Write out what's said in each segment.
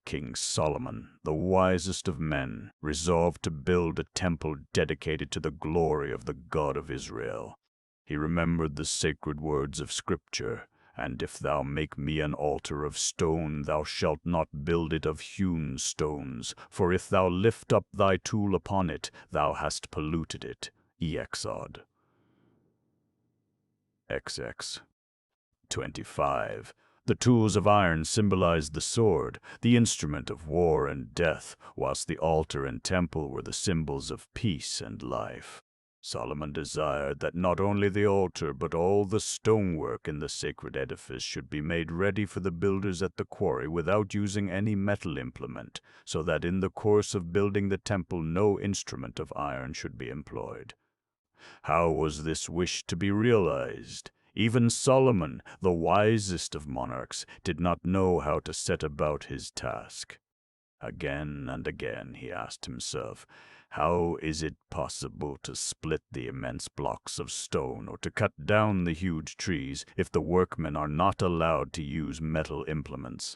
King Solomon, the wisest of men, resolved to build a temple dedicated to the glory of the God of Israel. He remembered the sacred words of Scripture, "And if thou make me an altar of stone, thou shalt not build it of hewn stones. For if thou lift up thy tool upon it, thou hast polluted it." Exod. XX. 25. The tools of iron symbolized the sword, the instrument of war and death, whilst the altar and temple were the symbols of peace and life. Solomon desired that not only the altar but all the stonework in the sacred edifice should be made ready for the builders at the quarry without using any metal implement, so that in the course of building the temple no instrument of iron should be employed. How was this wish to be realized? Even Solomon, the wisest of monarchs, did not know how to set about his task. Again and again he asked himself, how is it possible to split the immense blocks of stone or to cut down the huge trees if the workmen are not allowed to use metal implements?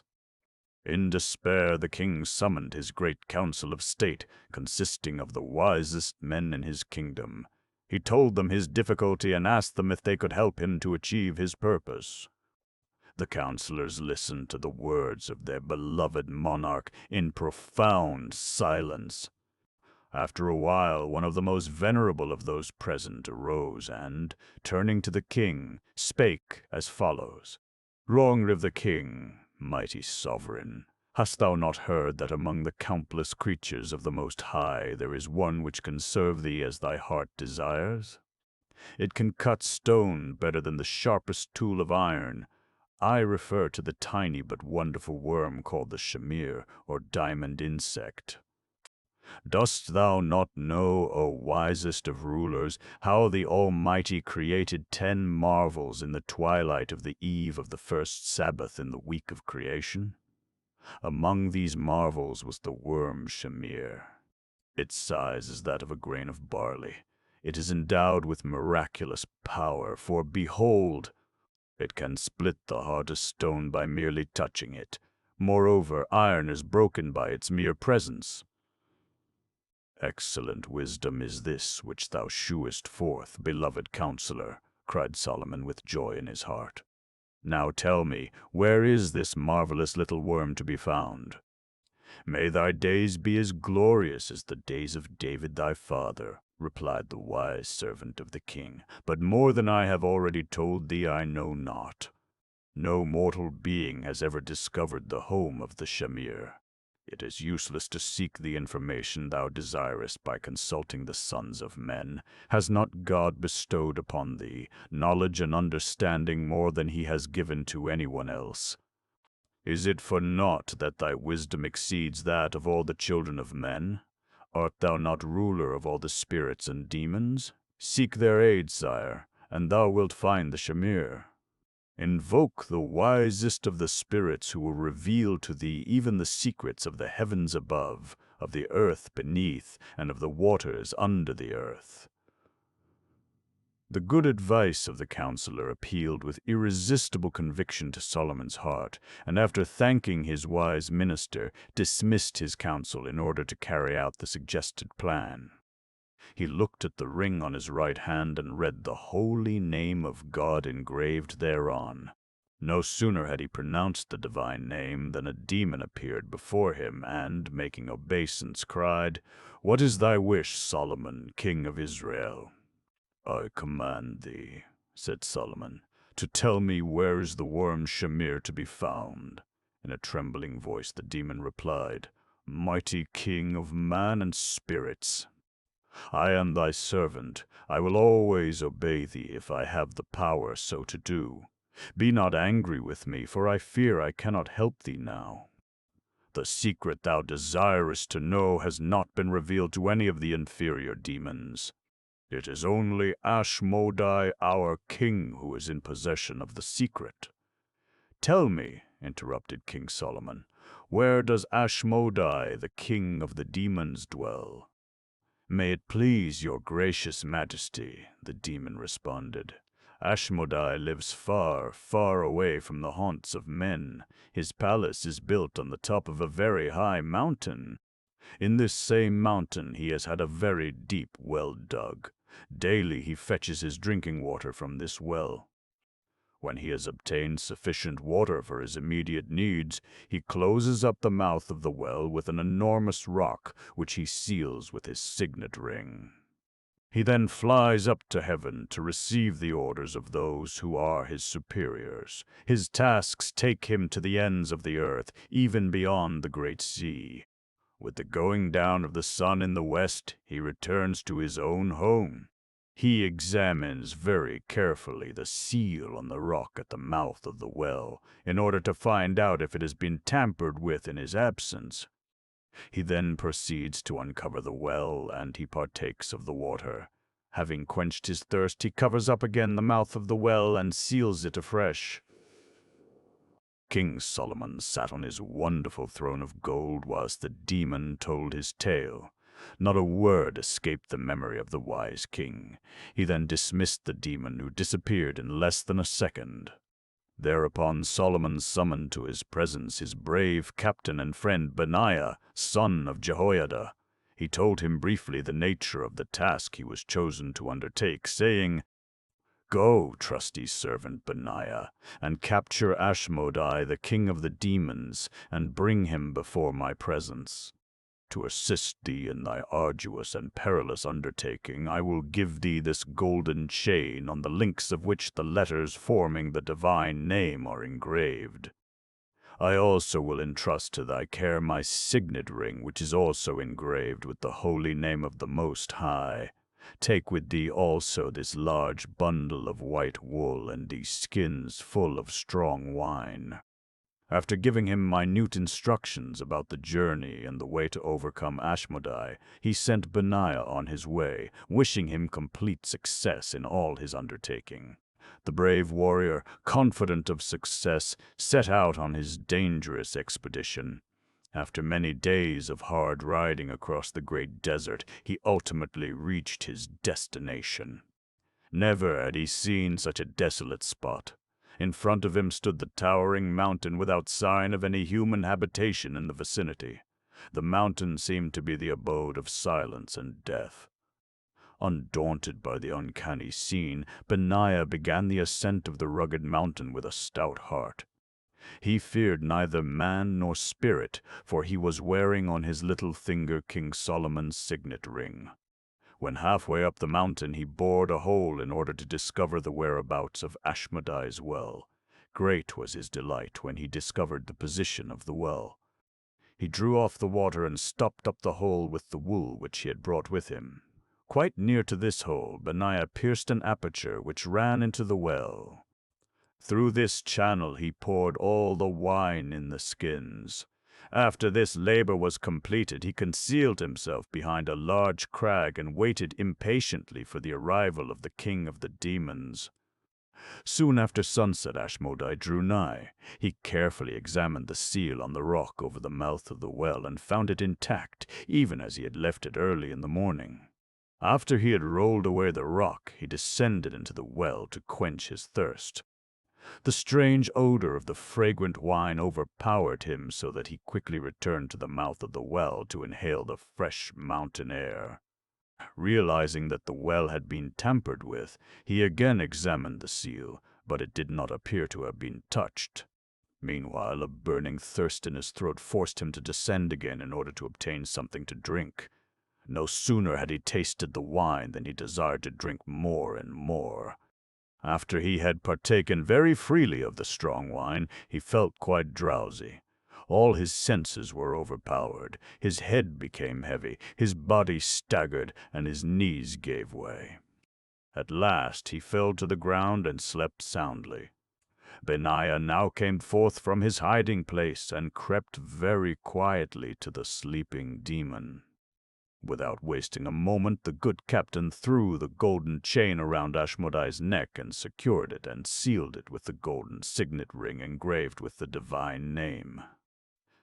In despair, the king summoned his great council of state, consisting of the wisest men in his kingdom. He told them his difficulty and asked them if they could help him to achieve his purpose. The counselors listened to the words of their beloved monarch in profound silence. After a while, one of the most venerable of those present arose and, turning to the king, spake as follows. "Long live the king, mighty sovereign! Hast thou not heard that among the countless creatures of the Most High there is one which can serve thee as thy heart desires? It can cut stone better than the sharpest tool of iron. I refer to the tiny but wonderful worm called the shamir, or diamond insect. Dost thou not know, O wisest of rulers, how the Almighty created 10 marvels in the twilight of the eve of the first Sabbath in the week of creation? Among these marvels was the worm shamir. Its size is that of a grain of barley. It is endowed with miraculous power, for behold, it can split the hardest stone by merely touching it. Moreover, iron is broken by its mere presence. Excellent wisdom is this which thou shewest forth, beloved counselor, cried Solomon with joy in his heart. Now tell me, where is this marvelous little worm to be found? May thy days be as glorious as the days of David thy father, replied the wise servant of the king, but more than I have already told thee I know not. No mortal being has ever discovered the home of the shamir. It is useless to seek the information thou desirest by consulting the sons of men. Has not God bestowed upon thee knowledge and understanding more than he has given to anyone else? Is it for naught that thy wisdom exceeds that of all the children of men? Art thou not ruler of all the spirits and demons? Seek their aid, sire, and thou wilt find the shamir. Invoke the wisest of the spirits who will reveal to thee even the secrets of the heavens above, of the earth beneath, and of the waters under the earth. The good advice of the counselor appealed with irresistible conviction to Solomon's heart, and after thanking his wise minister, dismissed his council in order to carry out the suggested plan. He looked at the ring on his right hand and read the holy name of God engraved thereon. No sooner had he pronounced the divine name than a demon appeared before him and, making obeisance, cried, "What is thy wish, Solomon, king of Israel?" "I command thee," said Solomon, "to tell me where is the worm shamir to be found." In a trembling voice the demon replied, "Mighty king of man and spirits, I am thy servant. I will always obey thee if I have the power so to do. Be not angry with me, for I fear I cannot help thee now. The secret thou desirest to know has not been revealed to any of the inferior demons. It is only Ashmodai, our king, who is in possession of the secret." "Tell me," interrupted King Solomon, "where does Ashmodai, the king of the demons, dwell?" "May it please your gracious majesty," the demon responded, Ashmodai lives far, far away from the haunts of men. His palace is built on the top of a very high mountain. In this same mountain he has had a very deep well dug. Daily he fetches his drinking water from this well. When he has obtained sufficient water for his immediate needs, he closes up the mouth of the well with an enormous rock, which he seals with his signet ring. He then flies up to heaven to receive the orders of those who are his superiors. His tasks take him to the ends of the earth, even beyond the great sea. With the going down of the sun in the west, he returns to his own home. He examines very carefully the seal on the rock at the mouth of the well, in order to find out if it has been tampered with in his absence. He then proceeds to uncover the well, and he partakes of the water. Having quenched his thirst, he covers up again the mouth of the well and seals it afresh. King Solomon sat on his wonderful throne of gold whilst the demon told his tale. Not a word escaped the memory of the wise king. He then dismissed the demon, who disappeared in less than a second. Thereupon Solomon summoned to his presence his brave captain and friend Benaiah, son of Jehoiada. He told him briefly the nature of the task he was chosen to undertake, saying, "Go, trusty servant Benaiah, and capture Ashmodai, the king of the demons, and bring him before my presence. To assist thee in thy arduous and perilous undertaking, I will give thee this golden chain, on the links of which the letters forming the divine name are engraved. I also will entrust to thy care my signet ring, which is also engraved with the holy name of the Most High. Take with thee also this large bundle of white wool and these skins full of strong wine." After giving him minute instructions about the journey and the way to overcome Ashmodai, he sent Benaiah on his way, wishing him complete success in all his undertaking. The brave warrior, confident of success, set out on his dangerous expedition. After many days of hard riding across the great desert, he ultimately reached his destination. Never had he seen such a desolate spot. In front of him stood the towering mountain without sign of any human habitation in the vicinity. The mountain seemed to be the abode of silence and death. Undaunted by the uncanny scene, Benaiah began the ascent of the rugged mountain with a stout heart. He feared neither man nor spirit, for he was wearing on his little finger King Solomon's signet ring. When halfway up the mountain, he bored a hole in order to discover the whereabouts of Ashmodai's well. Great was his delight when he discovered the position of the well. He drew off the water and stopped up the hole with the wool which he had brought with him. Quite near to this hole, Benaiah pierced an aperture which ran into the well. Through this channel he poured all the wine in the skins. After this labor was completed, he concealed himself behind a large crag and waited impatiently for the arrival of the king of the demons. Soon after sunset, Ashmodai drew nigh. He carefully examined the seal on the rock over the mouth of the well and found it intact, even as he had left it early in the morning. After he had rolled away the rock, he descended into the well to quench his thirst. The strange odor of the fragrant wine overpowered him, so that he quickly returned to the mouth of the well to inhale the fresh mountain air. Realizing that the well had been tampered with, he again examined the seal, but it did not appear to have been touched. Meanwhile, a burning thirst in his throat forced him to descend again in order to obtain something to drink. No sooner had he tasted the wine than he desired to drink more and more. After he had partaken very freely of the strong wine, he felt quite drowsy. All his senses were overpowered. His head became heavy, his body staggered, and his knees gave way. At last he fell to the ground and slept soundly. Benaiah now came forth from his hiding place and crept very quietly to the sleeping demon. Without wasting a moment, the good captain threw the golden chain around Ashmodai's neck and secured it and sealed it with the golden signet ring engraved with the divine name.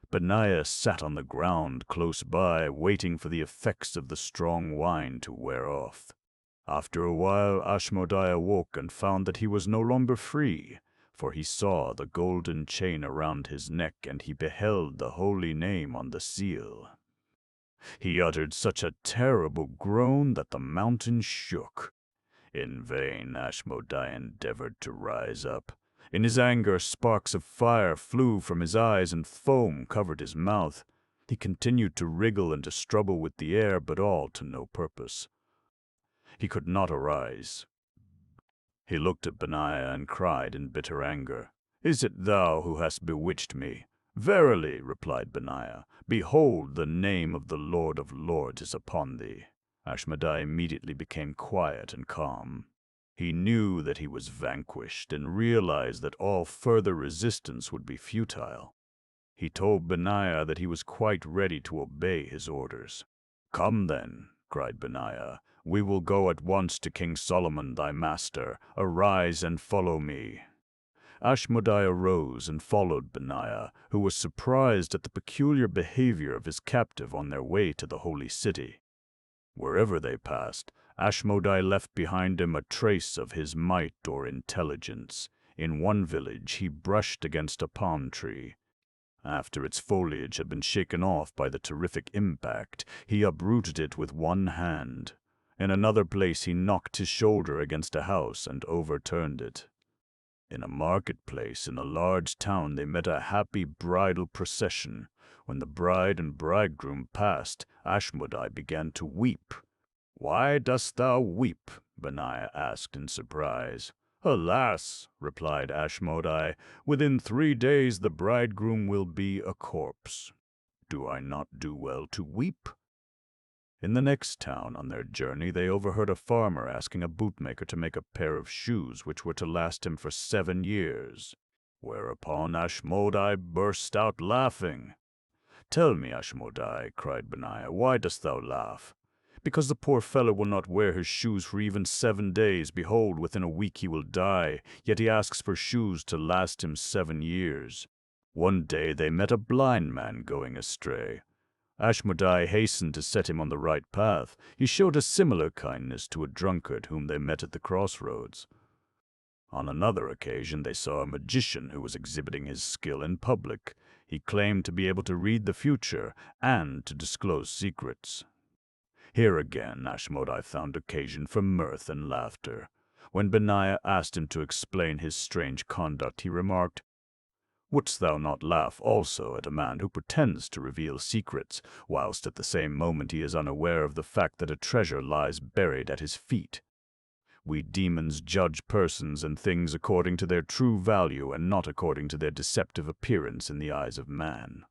Benaiah sat on the ground close by, waiting for the effects of the strong wine to wear off. After a while, Ashmodai awoke and found that he was no longer free, for he saw the golden chain around his neck, and he beheld the holy name on the seal. He uttered such a terrible groan that the mountain shook. In vain Ashmodai endeavored to rise up. In his anger, sparks of fire flew from his eyes and foam covered his mouth. He continued to wriggle and to struggle with the air, but all to no purpose. He could not arise. He looked at Benaiah and cried in bitter anger, "Is it thou who hast bewitched me?" "Verily," replied Benaiah, "behold, the name of the Lord of Lords is upon thee." Ashmodai immediately became quiet and calm. He knew that he was vanquished and realized that all further resistance would be futile. He told Benaiah that he was quite ready to obey his orders. "Come then," cried Benaiah, "we will go at once to King Solomon thy master. Arise and follow me." Ashmodai arose and followed Benaiah, who was surprised at the peculiar behavior of his captive on their way to the holy city. Wherever they passed, Ashmodai left behind him a trace of his might or intelligence. In one village he brushed against a palm tree. After its foliage had been shaken off by the terrific impact, he uprooted it with one hand. In another place he knocked his shoulder against a house and overturned it. In a marketplace in a large town they met a happy bridal procession. When the bride and bridegroom passed, Ashmodai began to weep. "Why dost thou weep?" Benaiah asked in surprise. "Alas," replied Ashmodai, "within 3 days the bridegroom will be a corpse. Do I not do well to weep?" In the next town on their journey they overheard a farmer asking a bootmaker to make a pair of shoes which were to last him for 7 years. Whereupon Ashmodai burst out laughing. "Tell me, Ashmodai," cried Benaiah, "why dost thou laugh?" "Because the poor fellow will not wear his shoes for even 7 days. Behold, within a week he will die, yet he asks for shoes to last him 7 years. One day they met a blind man going astray. Ashmodai hastened to set him on the right path. He showed a similar kindness to a drunkard whom they met at the crossroads. On another occasion they saw a magician who was exhibiting his skill in public. He claimed to be able to read the future and to disclose secrets. Here again Ashmodai found occasion for mirth and laughter. When Benaiah asked him to explain his strange conduct, he remarked, "Wouldst thou not laugh also at a man who pretends to reveal secrets, whilst at the same moment he is unaware of the fact that a treasure lies buried at his feet? We demons judge persons and things according to their true value and not according to their deceptive appearance in the eyes of man."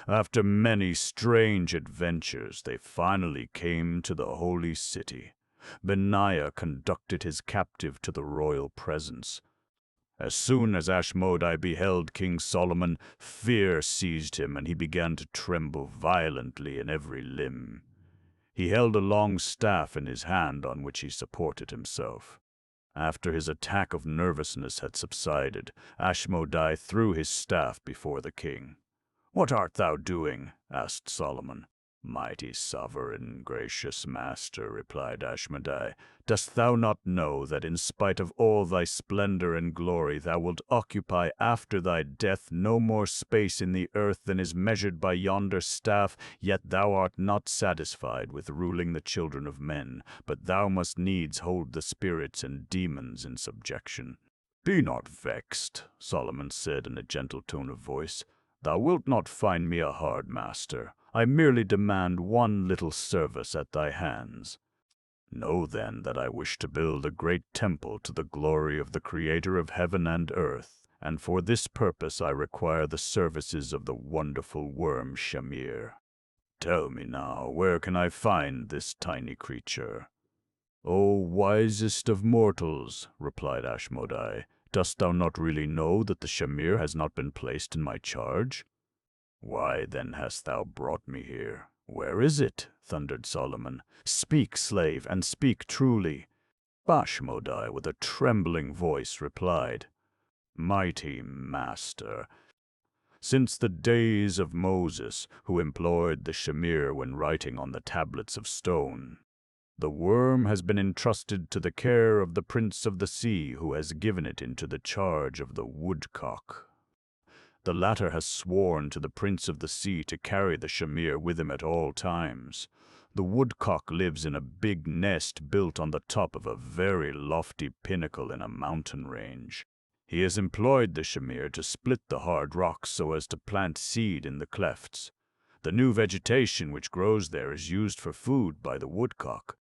After many strange adventures, they finally came to the holy city. Benaiah conducted his captive to the royal presence. As soon as Ashmodai beheld King Solomon, fear seized him, and he began to tremble violently in every limb. He held a long staff in his hand on which he supported himself. After his attack of nervousness had subsided, Ashmodai threw his staff before the king. "What art thou doing?" asked Solomon. "Mighty sovereign, gracious master," replied Ashmodai, "dost thou not know that in spite of all thy splendor and glory thou wilt occupy after thy death no more space in the earth than is measured by yonder staff? Yet thou art not satisfied with ruling the children of men, but thou must needs hold the spirits and demons in subjection." "Be not vexed," Solomon said in a gentle tone of voice. "Thou wilt not find me a hard master. I merely demand one little service at thy hands. Know then that I wish to build a great temple to the glory of the Creator of heaven and earth, and for this purpose I require the services of the wonderful worm Shamir. Tell me now, where can I find this tiny creature?" "O wisest of mortals," replied Ashmodai, "dost thou not really know that the Shamir has not been placed in my charge?" "Why then hast thou brought me here?" "Where is it?" thundered Solomon. "Speak, slave, and speak truly." Ashmodai, with a trembling voice, replied, "Mighty master, since the days of Moses, who employed the Shamir when writing on the tablets of stone, The worm has been entrusted to the care of the Prince of the Sea, who has given it into the charge of the woodcock. The latter has sworn to the Prince of the Sea to carry the shamir with him at all times. The woodcock lives in a big nest built on the top of a very lofty pinnacle in a mountain range. He has employed the shamir to split the hard rocks so as to plant seed in the clefts. The new vegetation which grows there is used for food by the woodcock.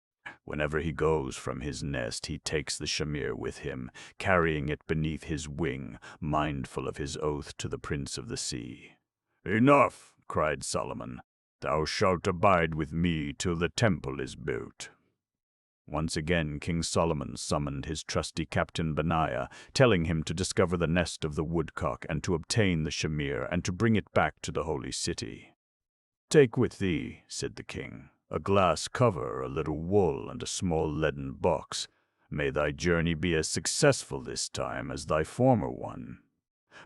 Whenever he goes from his nest, he takes the shamir with him, carrying it beneath his wing, mindful of his oath to the Prince of the Sea. "Enough," cried Solomon. "Thou shalt abide with me till the temple is built." Once again King Solomon summoned his trusty captain Benaiah, telling him to discover the nest of the woodcock and to obtain the shamir and to bring it back to the holy city. "Take with thee," said the king, "a glass cover, a little wool, and a small leaden box. May thy journey be as successful this time as thy former one."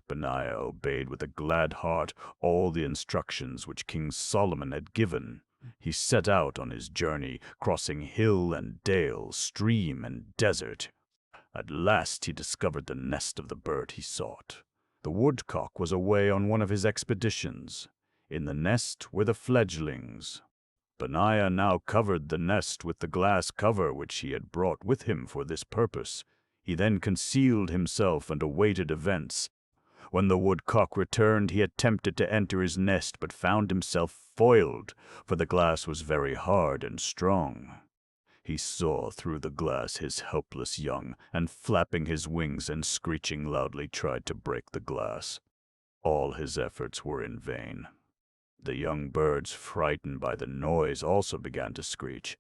Benaiah obeyed with a glad heart all the instructions which King Solomon had given. He set out on his journey, crossing hill and dale, stream and desert. At last he discovered the nest of the bird he sought. The woodcock was away on one of his expeditions. In the nest were the fledglings. Benaiah now covered the nest with the glass cover which he had brought with him for this purpose. He then concealed himself and awaited events. When the woodcock returned, he attempted to enter his nest, but found himself foiled, for the glass was very hard and strong. He saw through the glass his helpless young, and flapping his wings and screeching loudly tried to break the glass. All his efforts were in vain. The young birds, frightened by the noise, also began to screech.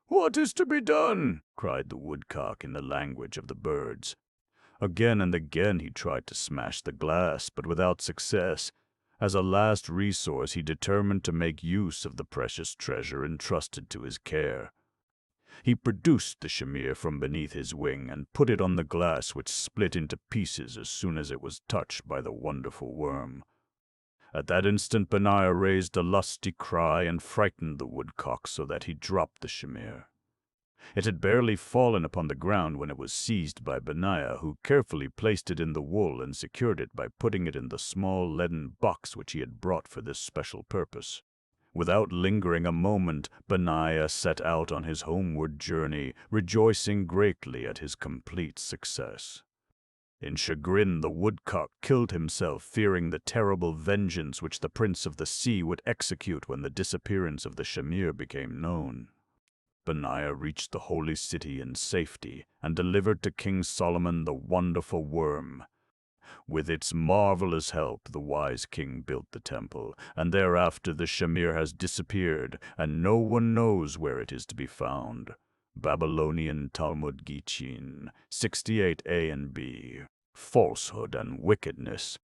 "What is to be done?" cried the woodcock in the language of the birds. Again and again he tried to smash the glass, but without success. As a last resource, he determined to make use of the precious treasure entrusted to his care. He produced the shamir from beneath his wing and put it on the glass, which split into pieces as soon as it was touched by the wonderful worm. At that instant Benaiah raised a lusty cry and frightened the woodcock so that he dropped the shamir. It had barely fallen upon the ground when it was seized by Benaiah, who carefully placed it in the wool and secured it by putting it in the small leaden box which he had brought for this special purpose. Without lingering a moment, Benaiah set out on his homeward journey, rejoicing greatly at his complete success. In chagrin, the woodcock killed himself, fearing the terrible vengeance which the Prince of the Sea would execute when the disappearance of the shamir became known. Benaiah reached the holy city in safety and delivered to King Solomon the wonderful worm. With its marvelous help, the wise king built the temple, and thereafter the shamir has disappeared, and no one knows where it is to be found. Babylonian Talmud Gichin 68a and b. Falsehood and wickedness.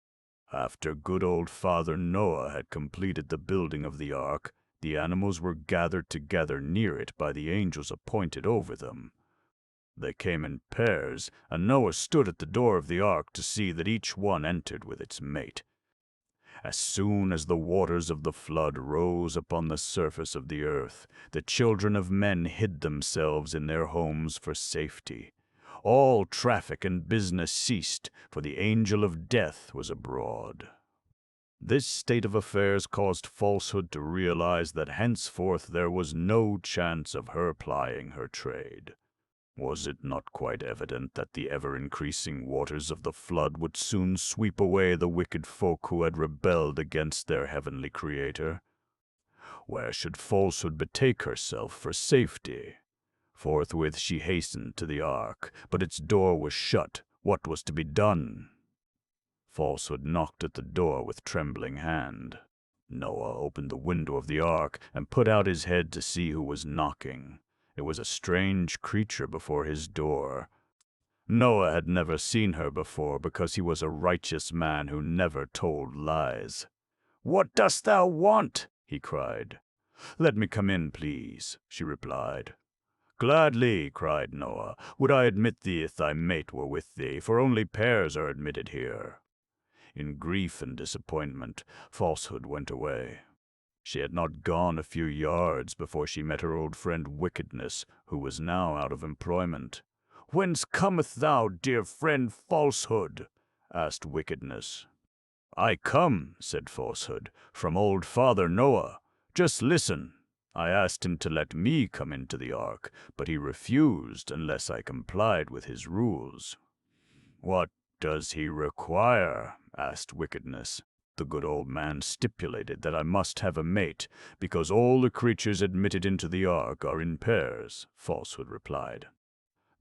After good old Father Noah had completed the building of the ark, the animals were gathered together near it by the angels appointed over them. They came in pairs, and Noah stood at the door of the ark to see that each one entered with its mate. As soon as the waters of the flood rose upon the surface of the earth, the children of men hid themselves in their homes for safety. All traffic and business ceased, for the angel of death was abroad. This state of affairs caused Falsehood to realize that henceforth there was no chance of her plying her trade. Was it not quite evident that the ever-increasing waters of the flood would soon sweep away the wicked folk who had rebelled against their heavenly Creator? Where should Falsehood betake herself for safety? Forthwith she hastened to the ark, but its door was shut. What was to be done? Falsehood knocked at the door with trembling hand. Noah opened the window of the ark and put out his head to see who was knocking. It was a strange creature before his door. Noah had never seen her before because he was a righteous man who never told lies. "What dost thou want?" he cried. "Let me come in, please," she replied. "Gladly," cried Noah, "would I admit thee if thy mate were with thee, for only pairs are admitted here." In grief and disappointment, Falsehood went away. She had not gone a few yards before she met her old friend Wickedness, who was now out of employment. "Whence cometh thou, dear friend Falsehood?" asked Wickedness. "I come," said Falsehood, "from old Father Noah. Just listen. I asked him to let me come into the ark, but he refused unless I complied with his rules." "What does he require?" asked Wickedness. "The good old man stipulated that I must have a mate, because all the creatures admitted into the ark are in pairs," Falsehood replied.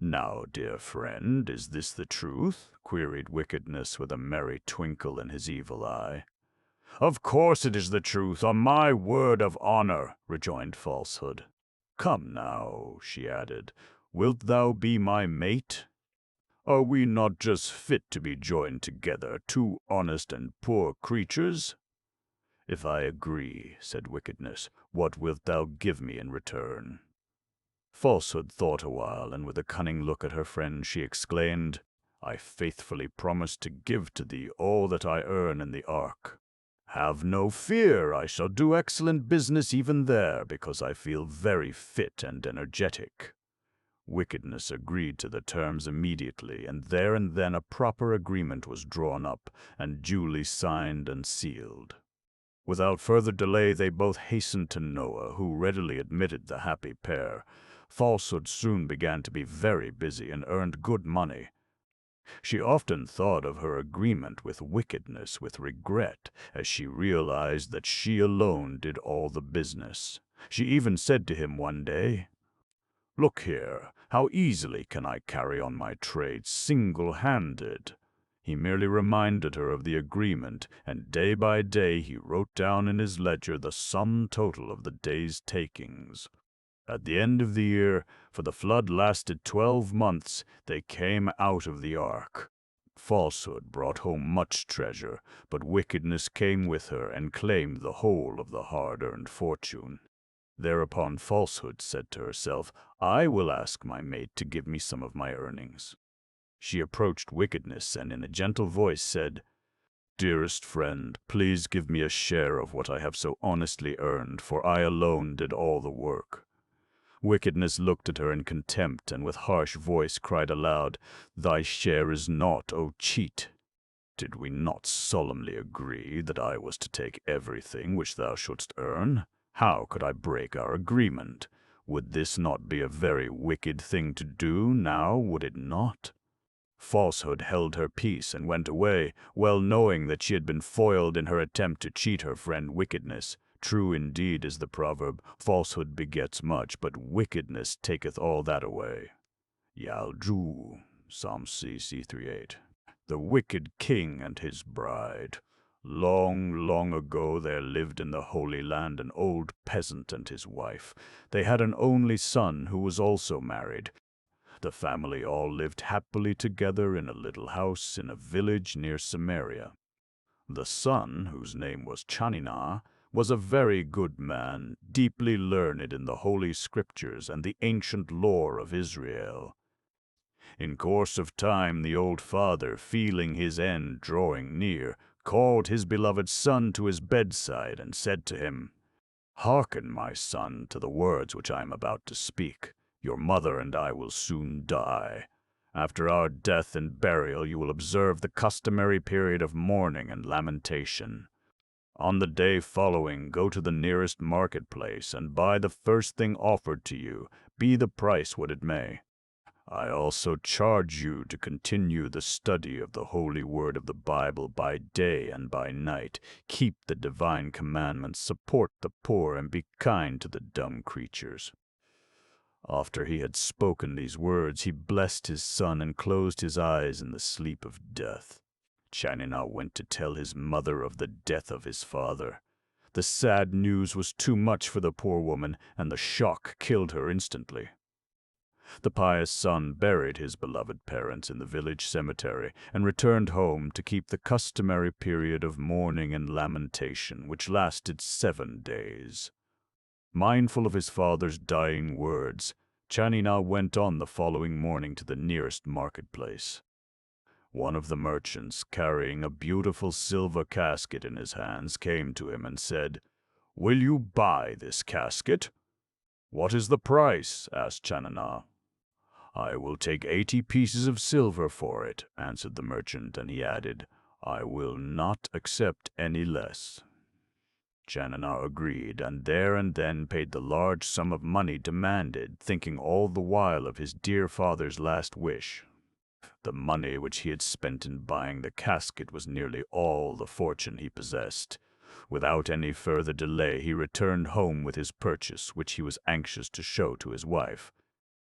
"Now, dear friend, is this the truth?" queried Wickedness with a merry twinkle in his evil eye. "Of course it is the truth, on my word of honor," rejoined Falsehood. "Come now," she added, "wilt thou be my mate? Are we not just fit to be joined together, two honest and poor creatures?" "If I agree," said Wickedness, "what wilt thou give me in return?" Falsehood thought a while, and with a cunning look at her friend, she exclaimed, "I faithfully promise to give to thee all that I earn in the ark. Have no fear, I shall do excellent business even there, because I feel very fit and energetic." Wickedness agreed to the terms immediately, and there and then a proper agreement was drawn up and duly signed and sealed. Without further delay they both hastened to Noah, who readily admitted the happy pair. Falsehood soon began to be very busy and earned good money. She often thought of her agreement with Wickedness with regret, as she realized that she alone did all the business. She even said to him one day, "Look here, how easily can I carry on my trade single-handed?" He merely reminded her of the agreement, and day by day he wrote down in his ledger the sum total of the day's takings. At the end of the year, for the flood lasted 12 months, they came out of the ark. Falsehood brought home much treasure, but Wickedness came with her and claimed the whole of the hard-earned fortune. Thereupon Falsehood said to herself, "I will ask my mate to give me some of my earnings." She approached Wickedness and in a gentle voice said, "Dearest friend, please give me a share of what I have so honestly earned, for I alone did all the work." Wickedness looked at her in contempt and with harsh voice cried aloud, "Thy share is naught, O cheat! Did we not solemnly agree that I was to take everything which thou shouldst earn? How could I break our agreement? Would this not be a very wicked thing to do now, would it not?" Falsehood held her peace and went away, well knowing that she had been foiled in her attempt to cheat her friend Wickedness. True indeed is the proverb, "Falsehood begets much, but wickedness taketh all that away." Yalju, Psalm C 3:8. The wicked king and his bride. Long, long ago there lived in the Holy Land an old peasant and his wife. They had an only son who was also married. The family all lived happily together in a little house in a village near Samaria. The son, whose name was Chanina, was a very good man, deeply learned in the Holy Scriptures and the ancient lore of Israel. In course of time the old father, feeling his end drawing near, called his beloved son to his bedside and said to him, "Hearken, my son, to the words which I am about to speak. Your mother and I will soon die. After our death and burial you will observe the customary period of mourning and lamentation. On the day following, go to the nearest marketplace and buy the first thing offered to you, be the price what it may. I also charge you to continue the study of the holy word of the Bible by day and by night, keep the divine commandments, support the poor, and be kind to the dumb creatures." After he had spoken these words, he blessed his son and closed his eyes in the sleep of death. Chanina went to tell his mother of the death of his father. The sad news was too much for the poor woman, and the shock killed her instantly. The pious son buried his beloved parents in the village cemetery and returned home to keep the customary period of mourning and lamentation, which lasted 7 days. Mindful of his father's dying words, Chanina went on the following morning to the nearest marketplace. One of the merchants, carrying a beautiful silver casket in his hands, came to him and said, "Will you buy this casket?" "What is the price?" asked Chanana. "I will take 80 pieces of silver for it," answered the merchant, and he added, "I will not accept any less." Chanana agreed, and there and then paid the large sum of money demanded, thinking all the while of his dear father's last wish. The money which he had spent in buying the casket was nearly all the fortune he possessed. Without any further delay he returned home with his purchase, which he was anxious to show to his wife.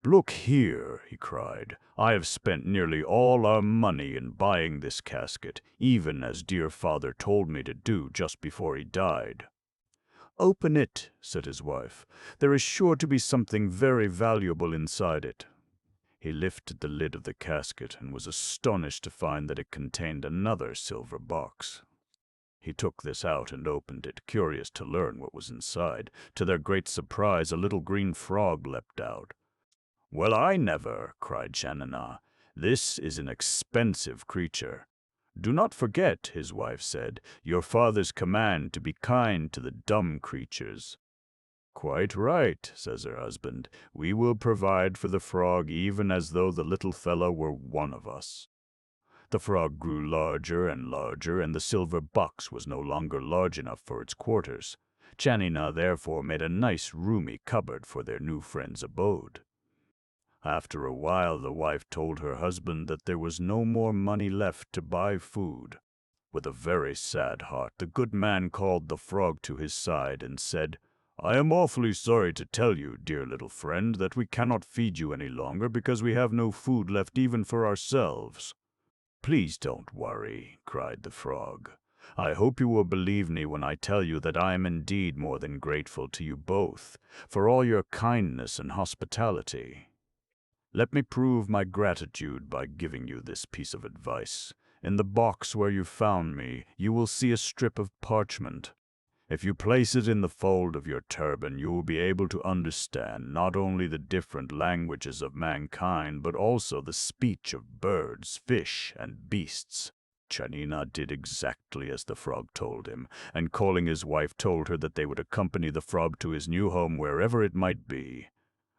"Look here," he cried, "I have spent nearly all our money in buying this casket, even as dear father told me to do just before he died." "Open it," said his wife. "There is sure to be something very valuable inside it." He lifted the lid of the casket and was astonished to find that it contained another silver box. He took this out and opened it, curious to learn what was inside. To their great surprise, a little green frog leapt out. "Well, I never!" cried Chanana. "This is an expensive creature." "Do not forget," his wife said, "your father's command to be kind to the dumb creatures." "Quite right," says her husband. "We will provide for the frog even as though the little fellow were one of us." The frog grew larger and larger, and the silver box was no longer large enough for its quarters. Chanina therefore made a nice roomy cupboard for their new friend's abode. After a while the wife told her husband that there was no more money left to buy food. With a very sad heart the good man called the frog to his side and said, "I am awfully sorry to tell you, dear little friend, that we cannot feed you any longer because we have no food left even for ourselves." "Please don't worry," cried the frog. "I hope you will believe me when I tell you that I am indeed more than grateful to you both for all your kindness and hospitality. Let me prove my gratitude by giving you this piece of advice. In the box where you found me, you will see a strip of parchment. If you place it in the fold of your turban, you will be able to understand not only the different languages of mankind, but also the speech of birds, fish, and beasts." Chanina did exactly as the frog told him, and calling his wife told her that they would accompany the frog to his new home wherever it might be.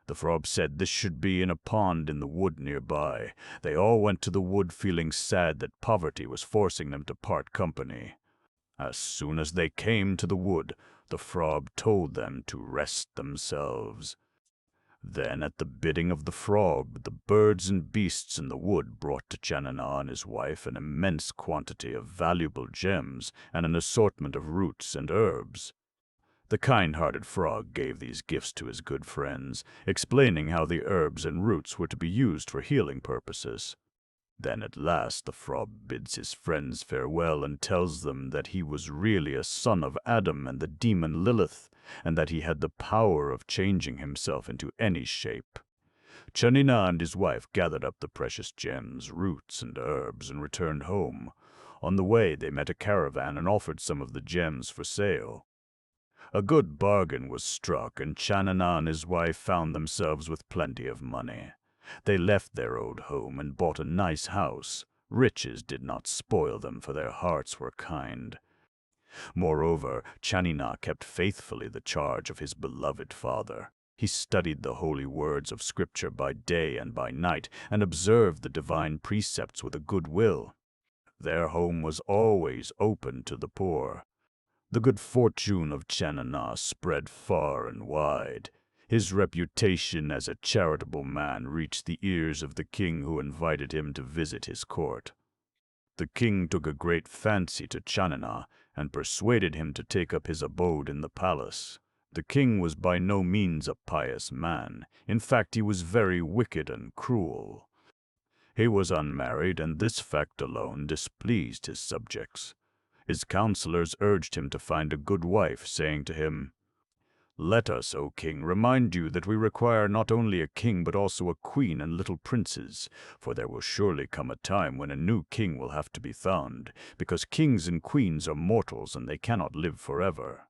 The frog said this should be in a pond in the wood nearby. They all went to the wood feeling sad that poverty was forcing them to part company. As soon as they came to the wood, the frog told them to rest themselves. Then, at the bidding of the frog, the birds and beasts in the wood brought to Chanana and his wife an immense quantity of valuable gems and an assortment of roots and herbs. The kind-hearted frog gave these gifts to his good friends, explaining how the herbs and roots were to be used for healing purposes. Then at last the frog bids his friends farewell and tells them that he was really a son of Adam and the demon Lilith, and that he had the power of changing himself into any shape. Chanina and his wife gathered up the precious gems, roots, and herbs and returned home. On the way they met a caravan and offered some of the gems for sale. A good bargain was struck, and Chanana and his wife found themselves with plenty of money. They left their old home and bought a nice house. Riches did not spoil them, for their hearts were kind. Moreover, Chanina kept faithfully the charge of his beloved father. He studied the holy words of Scripture by day and by night, and observed the divine precepts with a good will. Their home was always open to the poor. The good fortune of Chanana spread far and wide. His reputation as a charitable man reached the ears of the king, who invited him to visit his court. The king took a great fancy to Chanana and persuaded him to take up his abode in the palace. The king was by no means a pious man. In fact, he was very wicked and cruel. He was unmarried, and this fact alone displeased his subjects. His counselors urged him to find a good wife, saying to him, "Let us, O king, remind you that we require not only a king but also a queen and little princes, for there will surely come a time when a new king will have to be found, because kings and queens are mortals and they cannot live forever."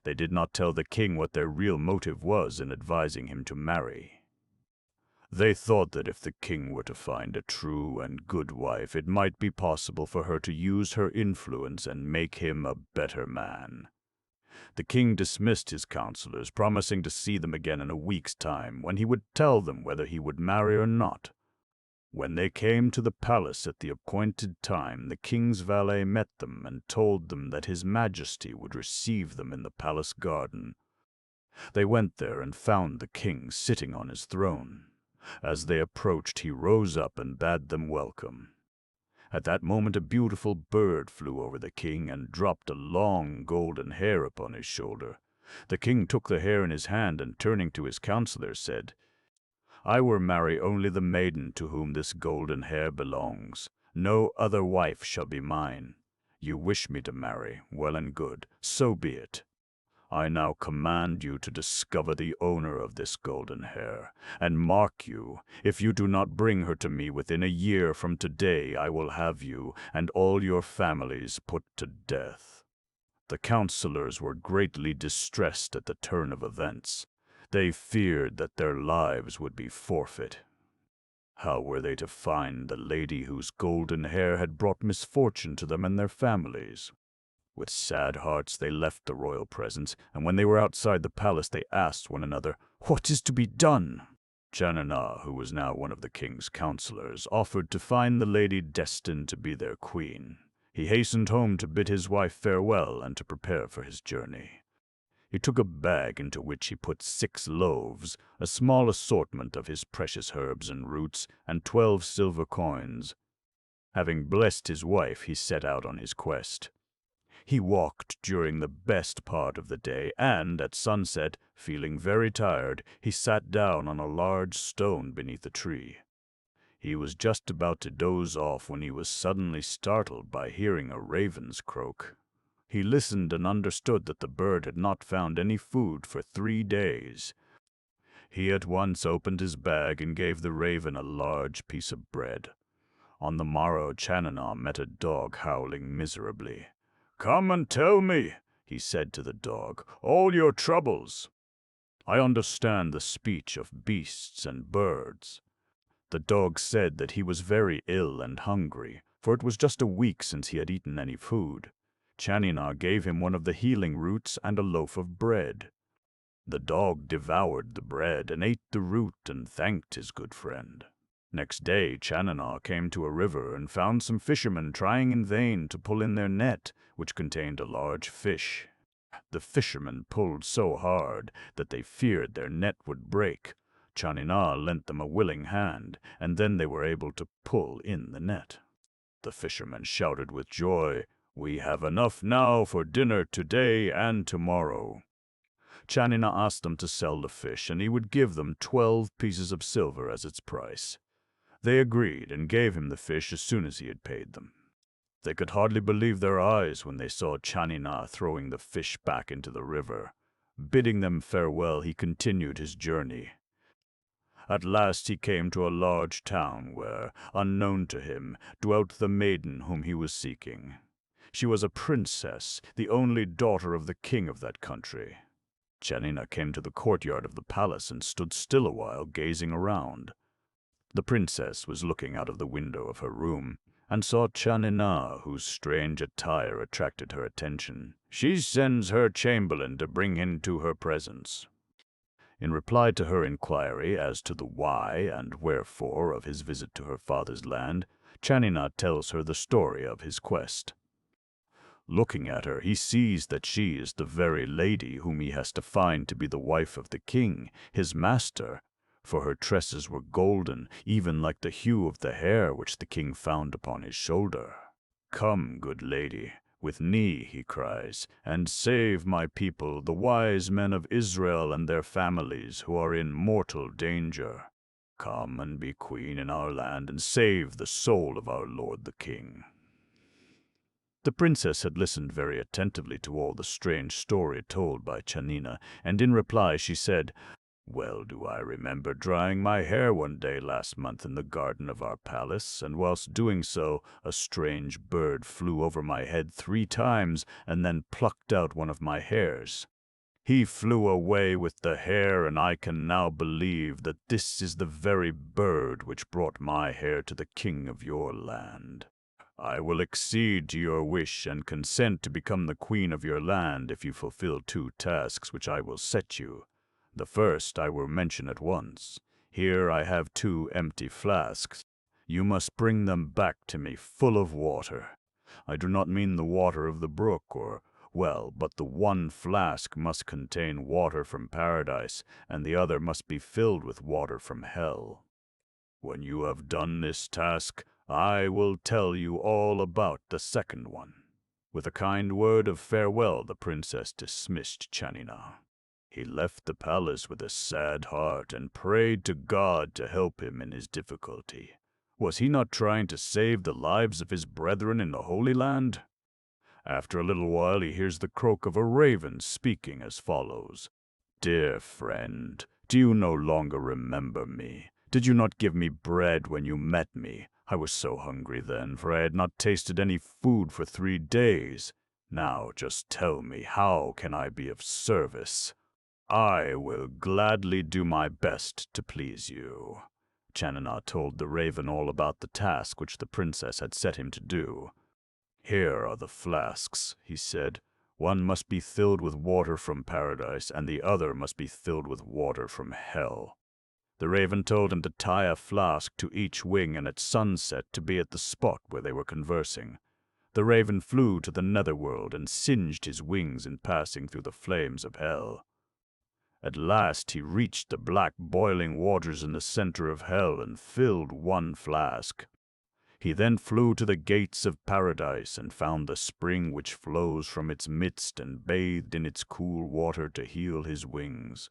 They did not tell the king what their real motive was in advising him to marry. They thought that if the king were to find a true and good wife, it might be possible for her to use her influence and make him a better man. The king dismissed his counselors, promising to see them again in a week's time, when he would tell them whether he would marry or not. When they came to the palace at the appointed time, the king's valet met them and told them that his majesty would receive them in the palace garden. They went there and found the king sitting on his throne. As they approached, he rose up and bade them welcome. At that moment a beautiful bird flew over the king and dropped a long golden hair upon his shoulder. The king took the hair in his hand and, turning to his counselors, said, "I will marry only the maiden to whom this golden hair belongs. No other wife shall be mine. You wish me to marry, well and good, so be it. I now command you to discover the owner of this golden hair, and mark you, if you do not bring her to me within a year from today, I will have you and all your families put to death." The counselors were greatly distressed at the turn of events. They feared that their lives would be forfeit. How were they to find the lady whose golden hair had brought misfortune to them and their families? With sad hearts they left the royal presence, and when they were outside the palace they asked one another, "What is to be done?" Chanina, who was now one of the king's counselors, offered to find the lady destined to be their queen. He hastened home to bid his wife farewell and to prepare for his journey. He took a bag into which he put 6 loaves, a small assortment of his precious herbs and roots, and 12 silver coins. Having blessed his wife, he set out on his quest. He walked during the best part of the day, and at sunset, feeling very tired, he sat down on a large stone beneath a tree. He was just about to doze off when he was suddenly startled by hearing a raven's croak. He listened and understood that the bird had not found any food for 3 days. He at once opened his bag and gave the raven a large piece of bread. On the morrow, Chanina met a dog howling miserably. "Come and tell me," he said to the dog, "all your troubles. I understand the speech of beasts and birds." The dog said that he was very ill and hungry, for it was just a week since he had eaten any food. Chanina gave him one of the healing roots and a loaf of bread. The dog devoured the bread and ate the root and thanked his good friend. Next day, Chanina came to a river and found some fishermen trying in vain to pull in their net, which contained a large fish. The fishermen pulled so hard that they feared their net would break. Chanina lent them a willing hand, and then they were able to pull in the net. The fishermen shouted with joy, "We have enough now for dinner today and tomorrow." Chanina asked them to sell the fish, and he would give them 12 pieces of silver as its price. They agreed and gave him the fish as soon as he had paid them. They could hardly believe their eyes when they saw Chanina throwing the fish back into the river. Bidding them farewell, he continued his journey. At last he came to a large town where, unknown to him, dwelt the maiden whom he was seeking. She was a princess, the only daughter of the king of that country. Chanina came to the courtyard of the palace and stood still a while, gazing around. The princess was looking out of the window of her room, and saw Chanina, whose strange attire attracted her attention. She sends her chamberlain to bring him to her presence. In reply to her inquiry as to the why and wherefore of his visit to her father's land, Chanina tells her the story of his quest. Looking at her, he sees that she is the very lady whom he has to find to be the wife of the king, his master, for her tresses were golden, even like the hue of the hair which the king found upon his shoulder. "Come, good lady, with me," he cries, "and save my people, the wise men of Israel and their families, who are in mortal danger. Come and be queen in our land and save the soul of our lord the king." The princess had listened very attentively to all the strange story told by Chanina, and in reply she said, "Well do I remember drying my hair one day last month in the garden of our palace, and whilst doing so, a strange bird flew over my head 3 times and then plucked out one of my hairs. He flew away with the hair, and I can now believe that this is the very bird which brought my hair to the king of your land." I will accede to your wish and consent to become the queen of your land if you fulfill 2 tasks which I will set you. The first I will mention at once. Here I have 2 empty flasks. You must bring them back to me full of water. I do not mean the water of the brook or well, but the one flask must contain water from paradise, and the other must be filled with water from hell. When you have done this task, I will tell you all about the second one." With a kind word of farewell, the princess dismissed Chanina. He left the palace with a sad heart and prayed to God to help him in his difficulty. Was he not trying to save the lives of his brethren in the Holy Land? After a little while, he hears the croak of a raven speaking as follows. "Dear friend, do you no longer remember me? Did you not give me bread when you met me? I was so hungry then, for I had not tasted any food for 3 days. Now just tell me, how can I be of service? I will gladly do my best to please you." Chanina told the raven all about the task which the princess had set him to do. "Here are the flasks," he said. "One must be filled with water from paradise, and the other must be filled with water from hell." The raven told him to tie a flask to each wing and at sunset to be at the spot where they were conversing. The raven flew to the netherworld and singed his wings in passing through the flames of hell. At last he reached the black boiling waters in the center of hell and filled 1 flask. He then flew to the gates of paradise and found the spring which flows from its midst and bathed in its cool water to heal his wings.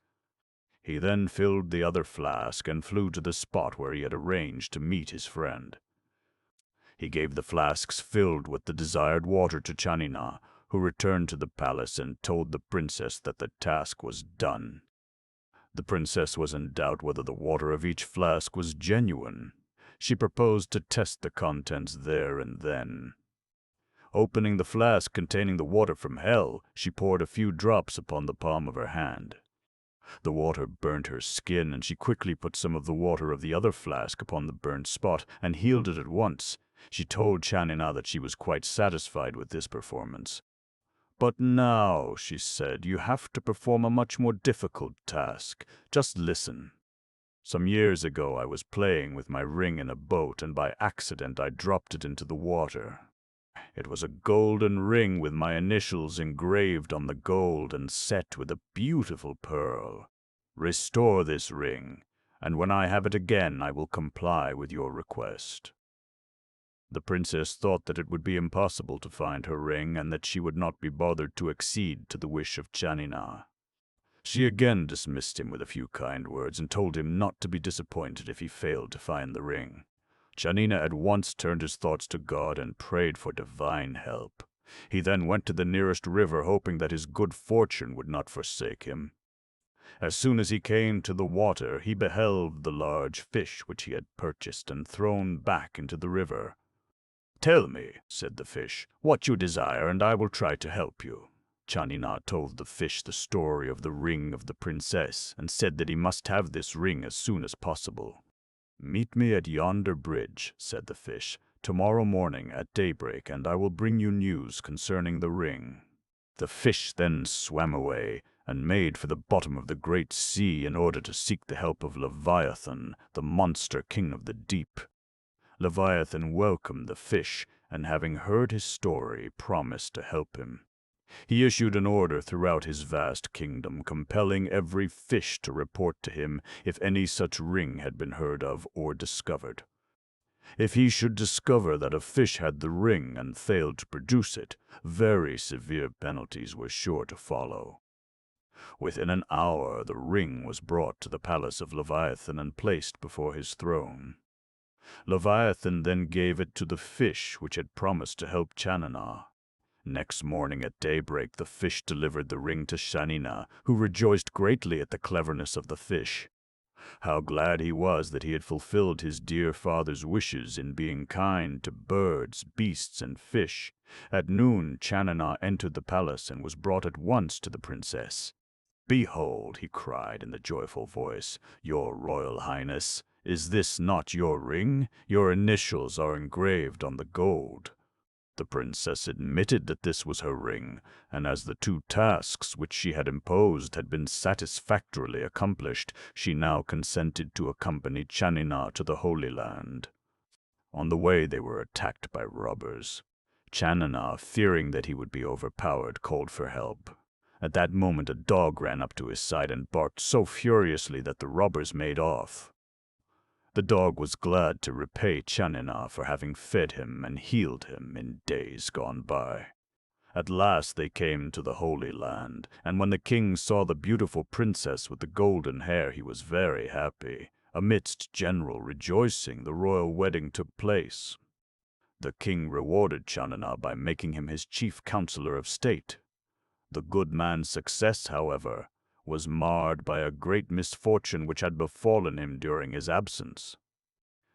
He then filled the other flask and flew to the spot where he had arranged to meet his friend. He gave the flasks filled with the desired water to Chanina, who returned to the palace and told the princess that the task was done. The princess was in doubt whether the water of each flask was genuine. She proposed to test the contents there and then. Opening the flask containing the water from hell, she poured a few drops upon the palm of her hand. The water burnt her skin, and she quickly put some of the water of the other flask upon the burned spot and healed it at once. She told Chanina that she was quite satisfied with this performance. "But now," she said, "you have to perform a much more difficult task. Just listen. Some years ago I was playing with my ring in a boat, and by accident I dropped it into the water. It was a golden ring with my initials engraved on the gold and set with a beautiful pearl. Restore this ring, and when I have it again I will comply with your request." The princess thought that it would be impossible to find her ring and that she would not be bothered to accede to the wish of Chanina. She again dismissed him with a few kind words and told him not to be disappointed if he failed to find the ring. Chanina at once turned his thoughts to God and prayed for divine help. He then went to the nearest river, hoping that his good fortune would not forsake him. As soon as he came to the water, he beheld the large fish which he had purchased and thrown back into the river. "Tell me," said the fish, "what you desire, and I will try to help you." Chanina told the fish the story of the ring of the princess, and said that he must have this ring as soon as possible. "Meet me at yonder bridge," said the fish, "tomorrow morning at daybreak, and I will bring you news concerning the ring." The fish then swam away, and made for the bottom of the great sea in order to seek the help of Leviathan, the monster king of the deep. Leviathan welcomed the fish, and having heard his story, promised to help him. He issued an order throughout his vast kingdom, compelling every fish to report to him if any such ring had been heard of or discovered. If he should discover that a fish had the ring and failed to produce it, very severe penalties were sure to follow. Within an hour the ring was brought to the palace of Leviathan and placed before his throne. Leviathan then gave it to the fish which had promised to help Chanina. Next morning at daybreak the fish delivered the ring to Chanina, who rejoiced greatly at the cleverness of the fish. How glad he was that he had fulfilled his dear father's wishes in being kind to birds, beasts, and fish. At noon Chanina entered the palace and was brought at once to the princess. "Behold," he cried in the joyful voice, "your royal highness, is this not your ring? Your initials are engraved on the gold." The princess admitted that this was her ring, and as the two tasks which she had imposed had been satisfactorily accomplished, she now consented to accompany Chanina to the Holy Land. On the way they were attacked by robbers. Chanina, fearing that he would be overpowered, called for help. At that moment a dog ran up to his side and barked so furiously that the robbers made off. The dog was glad to repay Chanina for having fed him and healed him in days gone by. At last they came to the Holy Land, and when the king saw the beautiful princess with the golden hair, he was very happy. Amidst general rejoicing, the royal wedding took place. The king rewarded Chanina by making him his chief counselor of state. The good man's success, however, was marred by a great misfortune which had befallen him during his absence.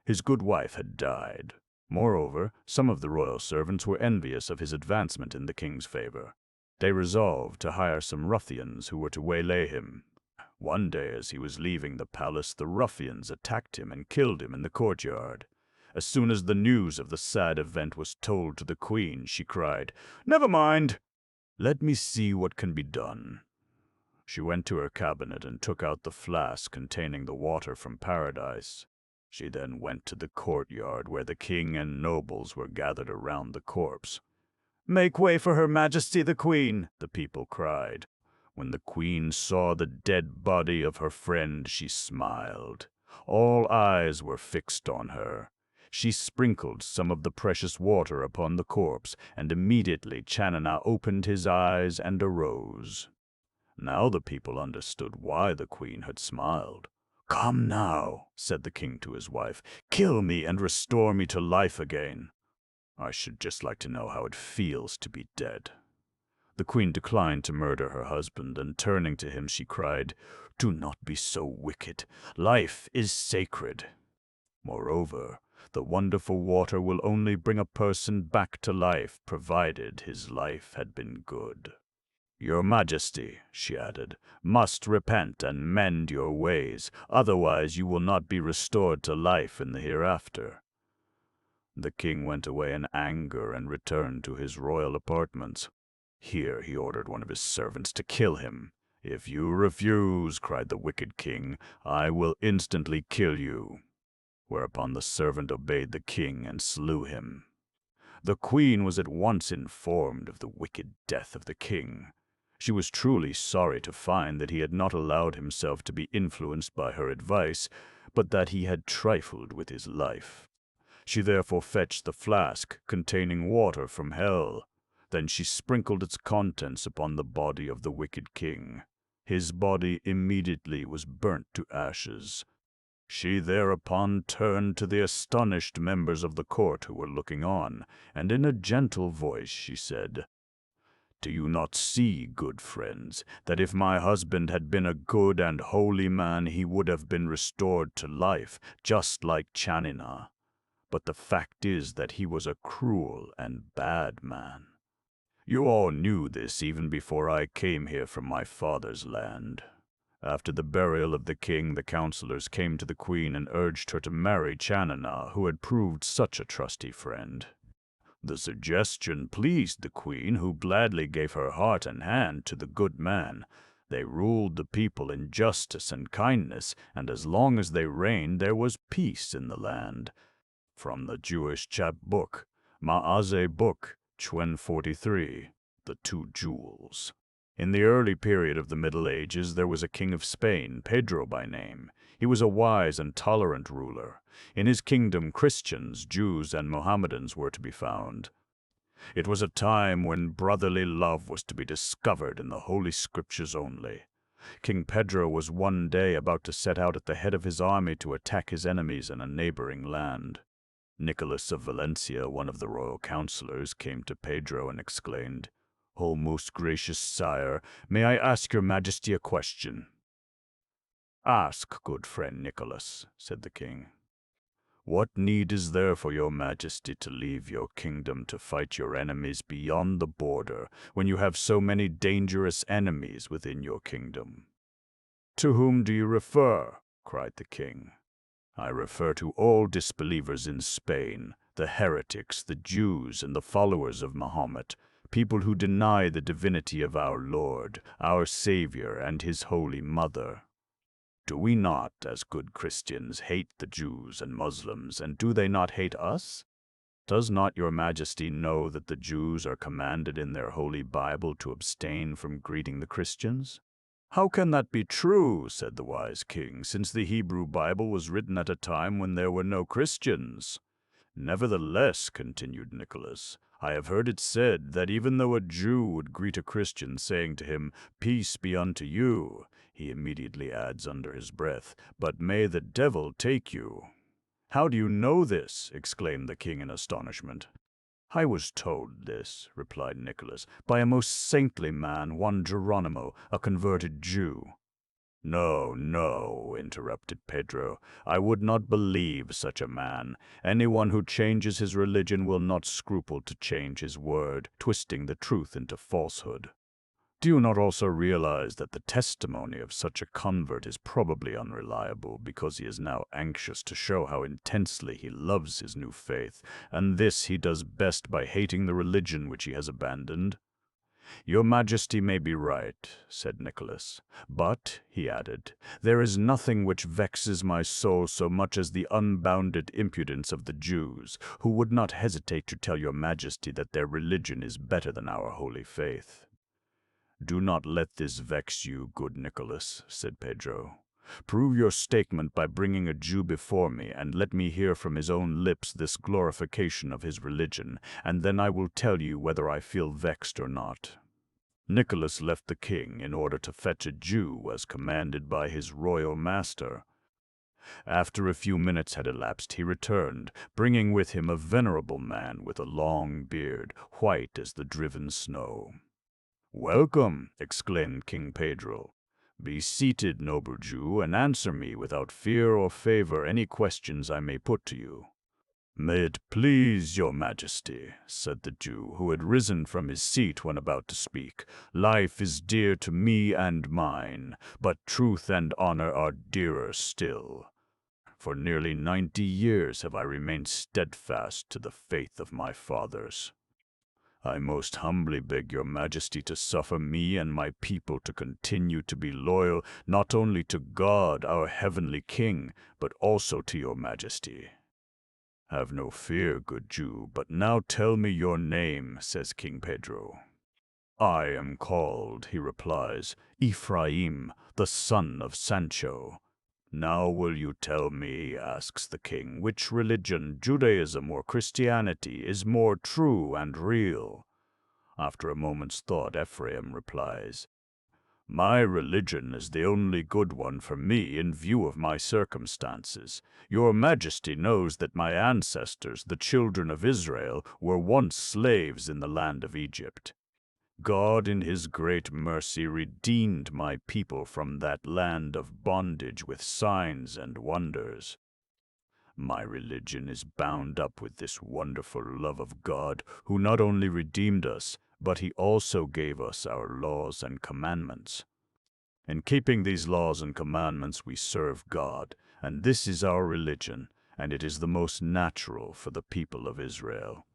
His good wife had died. Moreover, some of the royal servants were envious of his advancement in the king's favor. They resolved to hire some ruffians who were to waylay him. One day, as he was leaving the palace, the ruffians attacked him and killed him in the courtyard. As soon as the news of the sad event was told to the queen, she cried, "Never mind! Let me see what can be done." She went to her cabinet and took out the flask containing the water from paradise. She then went to the courtyard where the king and nobles were gathered around the corpse. "Make way for Her Majesty the Queen!" the people cried. When the queen saw the dead body of her friend, she smiled. All eyes were fixed on her. She sprinkled some of the precious water upon the corpse, and immediately Chanina opened his eyes and arose. Now the people understood why the queen had smiled. "Come now," said the king to his wife, "kill me and restore me to life again. I should just like to know how it feels to be dead." The queen declined to murder her husband, and turning to him she cried, "Do not be so wicked. Life is sacred. Moreover, the wonderful water will only bring a person back to life, provided his life had been good. Your Majesty," she added, "must repent and mend your ways, otherwise you will not be restored to life in the hereafter." The king went away in anger and returned to his royal apartments. Here he ordered one of his servants to kill him. "If you refuse," cried the wicked king, "I will instantly kill you." Whereupon the servant obeyed the king and slew him. The queen was at once informed of the wicked death of the king. She was truly sorry to find that he had not allowed himself to be influenced by her advice, but that he had trifled with his life. She therefore fetched the flask containing water from hell. Then she sprinkled its contents upon the body of the wicked king. His body immediately was burnt to ashes. She thereupon turned to the astonished members of the court who were looking on, and in a gentle voice she said, "Do you not see, good friends, that if my husband had been a good and holy man, he would have been restored to life, just like Chanina? But the fact is that he was a cruel and bad man. You all knew this even before I came here from my father's land. After the burial of the king, the counselors came to the queen and urged her to marry Chanina, who had proved such a trusty friend. The suggestion pleased the queen, who gladly gave her heart and hand to the good man. They ruled the people in justice and kindness, and as long as they reigned, there was peace in the land." From the Jewish chapbook, Ma'azeh Book, Chwen 43, The Two Jewels. In the early period of the Middle Ages, there was a king of Spain, Pedro by name. He was a wise and tolerant ruler. In his kingdom, Christians, Jews, and Mohammedans were to be found. It was a time when brotherly love was to be discovered in the Holy Scriptures only. King Pedro was one day about to set out at the head of his army to attack his enemies in a neighboring land. Nicholas of Valencia, one of the royal counselors, came to Pedro and exclaimed, "O most gracious sire, may I ask your majesty a question?" "Ask, good friend Nicholas," said the king. What need is there for your majesty to leave your kingdom to fight your enemies beyond the border, when you have so many dangerous enemies within your kingdom? To whom do you refer? Cried the king. I refer to all disbelievers in Spain, the heretics, the Jews, and the followers of Mahomet, people who deny the divinity of our Lord, our Savior, and his Holy Mother. Do we not, as good Christians, hate the Jews and Muslims, and do they not hate us? Does not your majesty know that the Jews are commanded in their holy Bible to abstain from greeting the Christians? How can that be true, said the wise king, since the Hebrew Bible was written at a time when there were no Christians? Nevertheless, continued Nicholas, I have heard it said that even though a Jew would greet a Christian, saying to him, "Peace be unto you," he immediately adds under his breath, "But may the devil take you." How do you know this? Exclaimed the king in astonishment. I was told this, replied Nicholas, by a most saintly man, one Geronimo, a converted Jew. No, no, interrupted Pedro. I would not believe such a man. Anyone who changes his religion will not scruple to change his word, twisting the truth into falsehood. Do you not also realize that the testimony of such a convert is probably unreliable, because he is now anxious to show how intensely he loves his new faith, and this he does best by hating the religion which he has abandoned? Your majesty may be right, said Nicholas, but, he added, there is nothing which vexes my soul so much as the unbounded impudence of the Jews, who would not hesitate to tell your majesty that their religion is better than our holy faith. Do not let this vex you, good Nicholas, said Pedro. Prove your statement by bringing a Jew before me, and let me hear from his own lips this glorification of his religion, and then I will tell you whether I feel vexed or not. Nicholas left the king in order to fetch a Jew as commanded by his royal master. After a few minutes had elapsed, he returned, bringing with him a venerable man with a long beard, white as the driven snow. "Welcome," exclaimed King Pedro. "Be seated, noble Jew, and answer me without fear or favor any questions I may put to you." "May it please your majesty," said the Jew, who had risen from his seat when about to speak, "life is dear to me and mine, but truth and honor are dearer still. For nearly 90 years have I remained steadfast to the faith of my fathers. I most humbly beg your majesty to suffer me and my people to continue to be loyal not only to God, our heavenly King, but also to your majesty." "Have no fear, good Jew, but now tell me your name," says King Pedro. "I am called," he replies, "Ephraim, the son of Sancho." "Now will you tell me," asks the king, "which religion, Judaism or Christianity, is more true and real?" After a moment's thought, Ephraim replies, "My religion is the only good one for me in view of my circumstances. Your majesty knows that my ancestors, the children of Israel, were once slaves in the land of Egypt. God in his great mercy redeemed my people from that land of bondage with signs and wonders. My religion is bound up with this wonderful love of God, who not only redeemed us, but he also gave us our laws and commandments. In keeping these laws and commandments we serve God, and this is our religion, and it is the most natural for the people of Israel.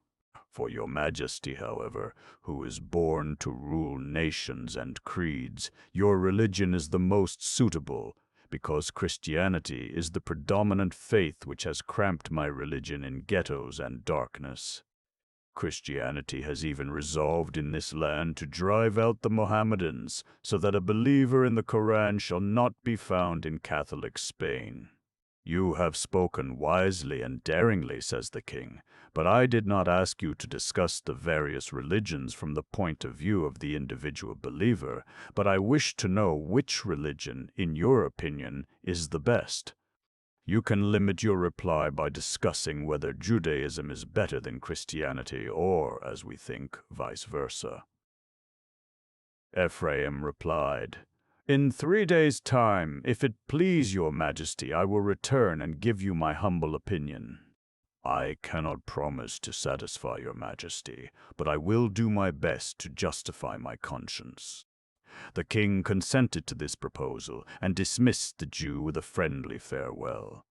For your majesty, however, who is born to rule nations and creeds, your religion is the most suitable, because Christianity is the predominant faith which has cramped my religion in ghettos and darkness. Christianity has even resolved in this land to drive out the Mohammedans, so that a believer in the Koran shall not be found in Catholic Spain." "You have spoken wisely and daringly," says the king, "but I did not ask you to discuss the various religions from the point of view of the individual believer, but I wish to know which religion, in your opinion, is the best. You can limit your reply by discussing whether Judaism is better than Christianity or, as we think, vice versa." Ephraim replied, "In 3 days' time, if it please your majesty, I will return and give you my humble opinion." I cannot promise to satisfy your majesty, but I will do my best to justify my conscience. The king consented to this proposal and dismissed the Jew with a friendly farewell.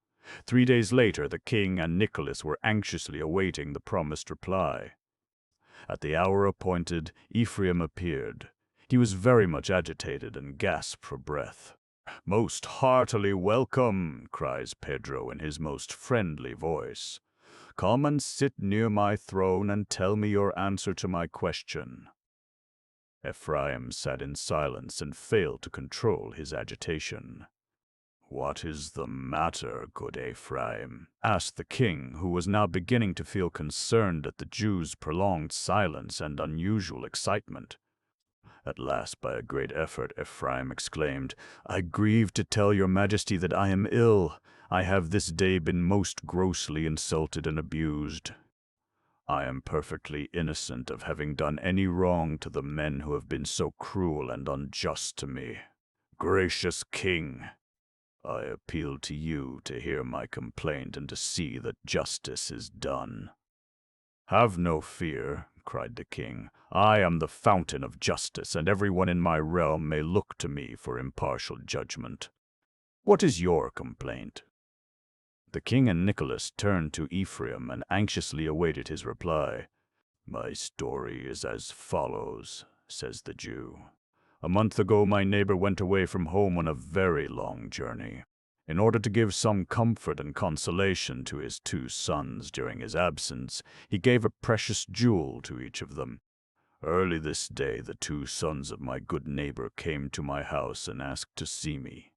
3 days later, the king and Nicholas were anxiously awaiting the promised reply. At the hour appointed, Ephraim appeared. He was very much agitated and gasped for breath. "Most heartily welcome," cries Pedro in his most friendly voice. "Come and sit near my throne and tell me your answer to my question." Ephraim sat in silence and failed to control his agitation. "What is the matter, good Ephraim?" asked the king, who was now beginning to feel concerned at the Jew's prolonged silence and unusual excitement. At last, by a great effort, Ephraim exclaimed, "I grieve to tell your majesty that I am ill. I have this day been most grossly insulted and abused. I am perfectly innocent of having done any wrong to the men who have been so cruel and unjust to me. Gracious king, I appeal to you to hear my complaint and to see that justice is done." "Have no fear," cried the king. "I am the fountain of justice, and everyone in my realm may look to me for impartial judgment. What is your complaint?" The king and Nicholas turned to Ephraim and anxiously awaited his reply. "My story is as follows," says the Jew. "A month ago my neighbor went away from home on a very long journey. In order to give some comfort and consolation to his 2 sons during his absence, he gave a precious jewel to each of them. Early this day the 2 sons of my good neighbor came to my house and asked to see me.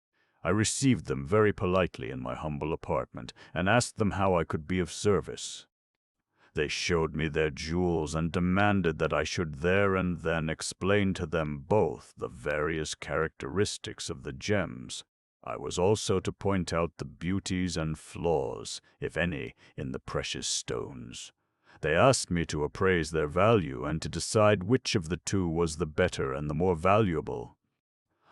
I received them very politely in my humble apartment and asked them how I could be of service. They showed me their jewels and demanded that I should there and then explain to them both the various characteristics of the gems. I was also to point out the beauties and flaws, if any, in the precious stones. They asked me to appraise their value and to decide which of the 2 was the better and the more valuable.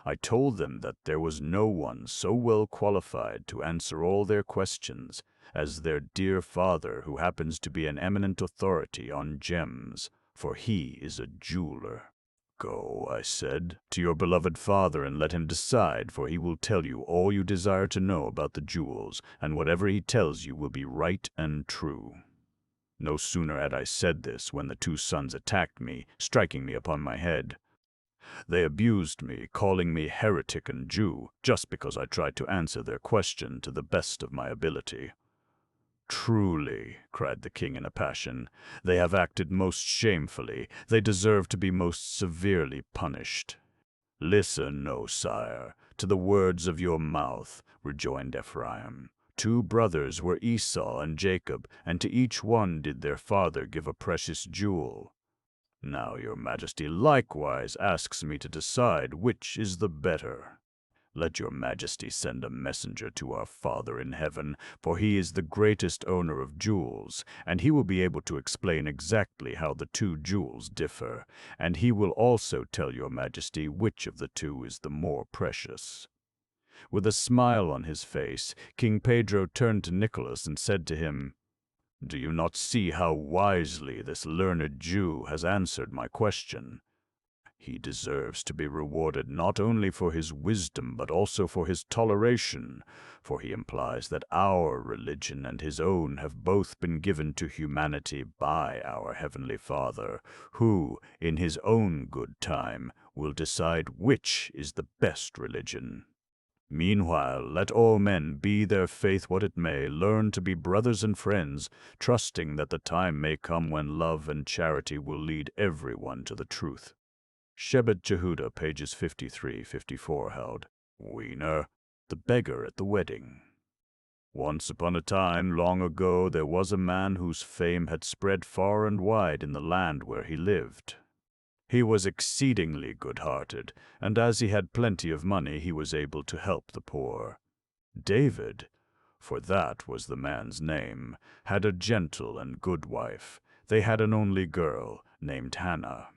I told them that there was no one so well qualified to answer all their questions as their dear father, who happens to be an eminent authority on gems, for he is a jeweler. Go, I said, to your beloved father and let him decide, for he will tell you all you desire to know about the jewels, and whatever he tells you will be right and true. No sooner had I said this when the 2 sons attacked me, striking me upon my head. They abused me, calling me heretic and Jew, just because I tried to answer their question to the best of my ability. Truly, cried the king in a passion, they have acted most shamefully. They deserve to be most severely punished. Listen, O sire, to the words of your mouth, rejoined Ephraim. 2 brothers were Esau and Jacob, and to each one did their father give a precious jewel. Now your majesty likewise asks me to decide which is the better. Let your majesty send a messenger to our Father in heaven, for he is the greatest owner of jewels, and he will be able to explain exactly how the 2 jewels differ, and he will also tell your majesty which of the 2 is the more precious. With a smile on his face, King Pedro turned to Nicholas and said to him, Do you not see how wisely this learned Jew has answered my question? He deserves to be rewarded not only for his wisdom but also for his toleration, for he implies that our religion and his own have both been given to humanity by our Heavenly Father, who, in his own good time, will decide which is the best religion. Meanwhile, let all men, be their faith what it may, learn to be brothers and friends, trusting that the time may come when love and charity will lead everyone to the truth. Shebet Jehuda, pages 53-54, held. Wiener, the beggar at the wedding. Once upon a time, long ago, there was a man whose fame had spread far and wide in the land where he lived. He was exceedingly good-hearted, and as he had plenty of money, he was able to help the poor. David, for that was the man's name, had a gentle and good wife. They had an only girl, named Hannah.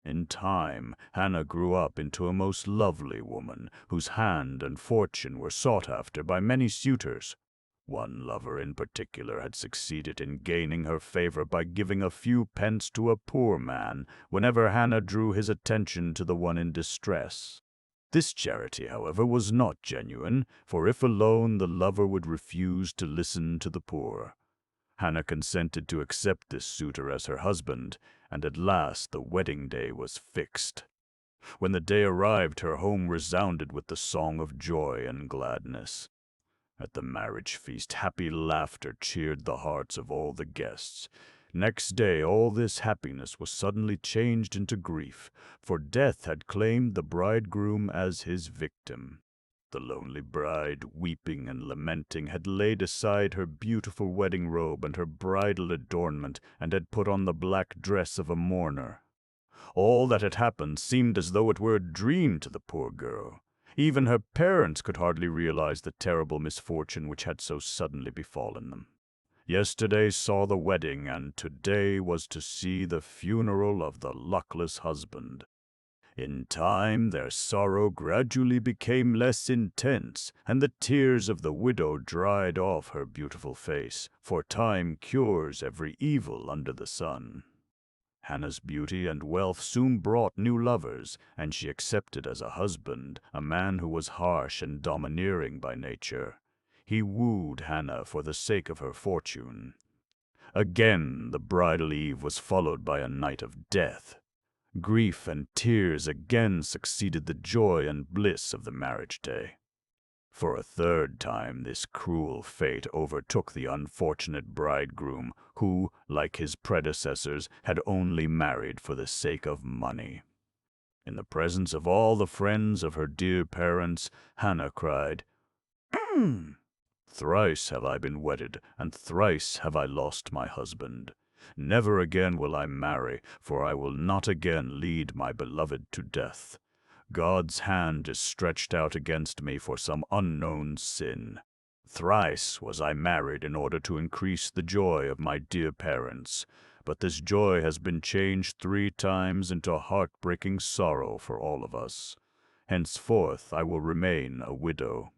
In time, Hannah grew up into a most lovely woman, whose hand and fortune were sought after by many suitors. One lover in particular had succeeded in gaining her favor by giving a few pence to a poor man whenever Hannah drew his attention to the one in distress. This charity, however, was not genuine, for if alone the lover would refuse to listen to the poor. Hannah consented to accept this suitor as her husband, and at last the wedding day was fixed. When the day arrived, her home resounded with the song of joy and gladness. At the marriage feast, happy laughter cheered the hearts of all the guests. Next day, all this happiness was suddenly changed into grief, for death had claimed the bridegroom as his victim. The lonely bride, weeping and lamenting, had laid aside her beautiful wedding robe and her bridal adornment, and had put on the black dress of a mourner. All that had happened seemed as though it were a dream to the poor girl. Even her parents could hardly realize the terrible misfortune which had so suddenly befallen them. Yesterday saw the wedding, and today was to see the funeral of the luckless husband. In time, their sorrow gradually became less intense, and the tears of the widow dried off her beautiful face, for time cures every evil under the sun. Hannah's beauty and wealth soon brought new lovers, and she accepted as a husband a man who was harsh and domineering by nature. He wooed Hannah for the sake of her fortune. Again, the bridal eve was followed by a night of death. Grief and tears again succeeded the joy and bliss of the marriage day. For a third time this cruel fate overtook the unfortunate bridegroom, who, like his predecessors, had only married for the sake of money. In the presence of all the friends of her dear parents, Hannah cried, "Thrice have I been wedded, and thrice have I lost my husband. Never again will I marry, for I will not again lead my beloved to death. God's hand is stretched out against me for some unknown sin. Thrice was I married in order to increase the joy of my dear parents, but this joy has been changed 3 times into heartbreaking sorrow for all of us. Henceforth I will remain a widow.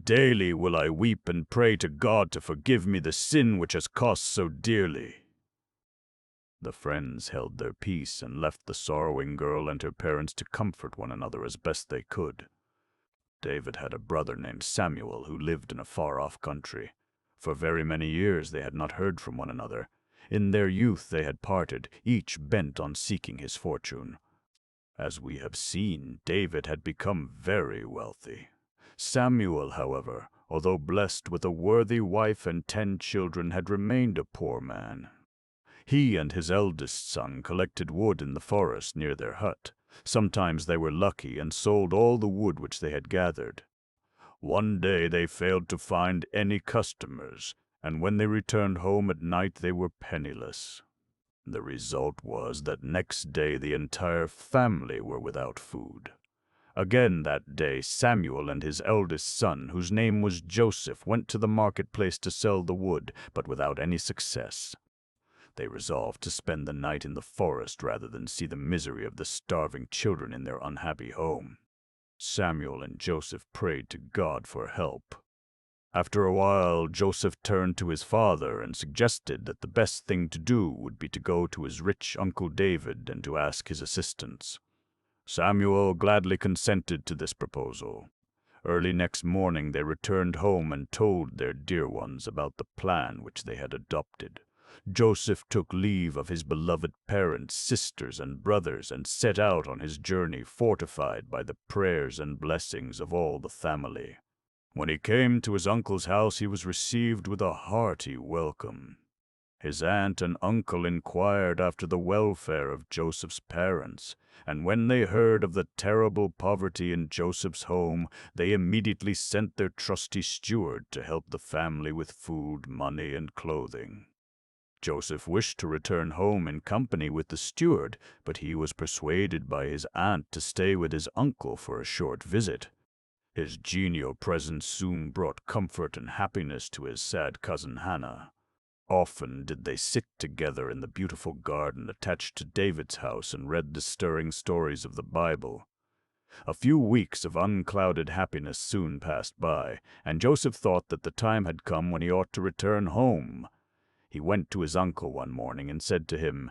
Daily will I weep and pray to God to forgive me the sin which has cost so dearly." The friends held their peace and left the sorrowing girl and her parents to comfort one another as best they could. David had a brother named Samuel who lived in a far-off country. For very many years they had not heard from one another. In their youth they had parted, each bent on seeking his fortune. As we have seen, David had become very wealthy. Samuel, however, although blessed with a worthy wife and 10 children, had remained a poor man. He and his eldest son collected wood in the forest near their hut. Sometimes they were lucky and sold all the wood which they had gathered. One day they failed to find any customers, and when they returned home at night they were penniless. The result was that next day the entire family were without food. Again that day Samuel and his eldest son, whose name was Joseph, went to the marketplace to sell the wood, but without any success. They resolved to spend the night in the forest rather than see the misery of the starving children in their unhappy home. Samuel and Joseph prayed to God for help. After a while, Joseph turned to his father and suggested that the best thing to do would be to go to his rich uncle David and to ask his assistance. Samuel gladly consented to this proposal. Early next morning they returned home and told their dear ones about the plan which they had adopted. Joseph took leave of his beloved parents, sisters, and brothers, and set out on his journey fortified by the prayers and blessings of all the family. When he came to his uncle's house, he was received with a hearty welcome. His aunt and uncle inquired after the welfare of Joseph's parents, and when they heard of the terrible poverty in Joseph's home, they immediately sent their trusty steward to help the family with food, money, and clothing. Joseph wished to return home in company with the steward, but he was persuaded by his aunt to stay with his uncle for a short visit. His genial presence soon brought comfort and happiness to his sad cousin Hannah. Often did they sit together in the beautiful garden attached to David's house and read the stirring stories of the Bible. A few weeks of unclouded happiness soon passed by, and Joseph thought that the time had come when he ought to return home. He went to his uncle one morning and said to him,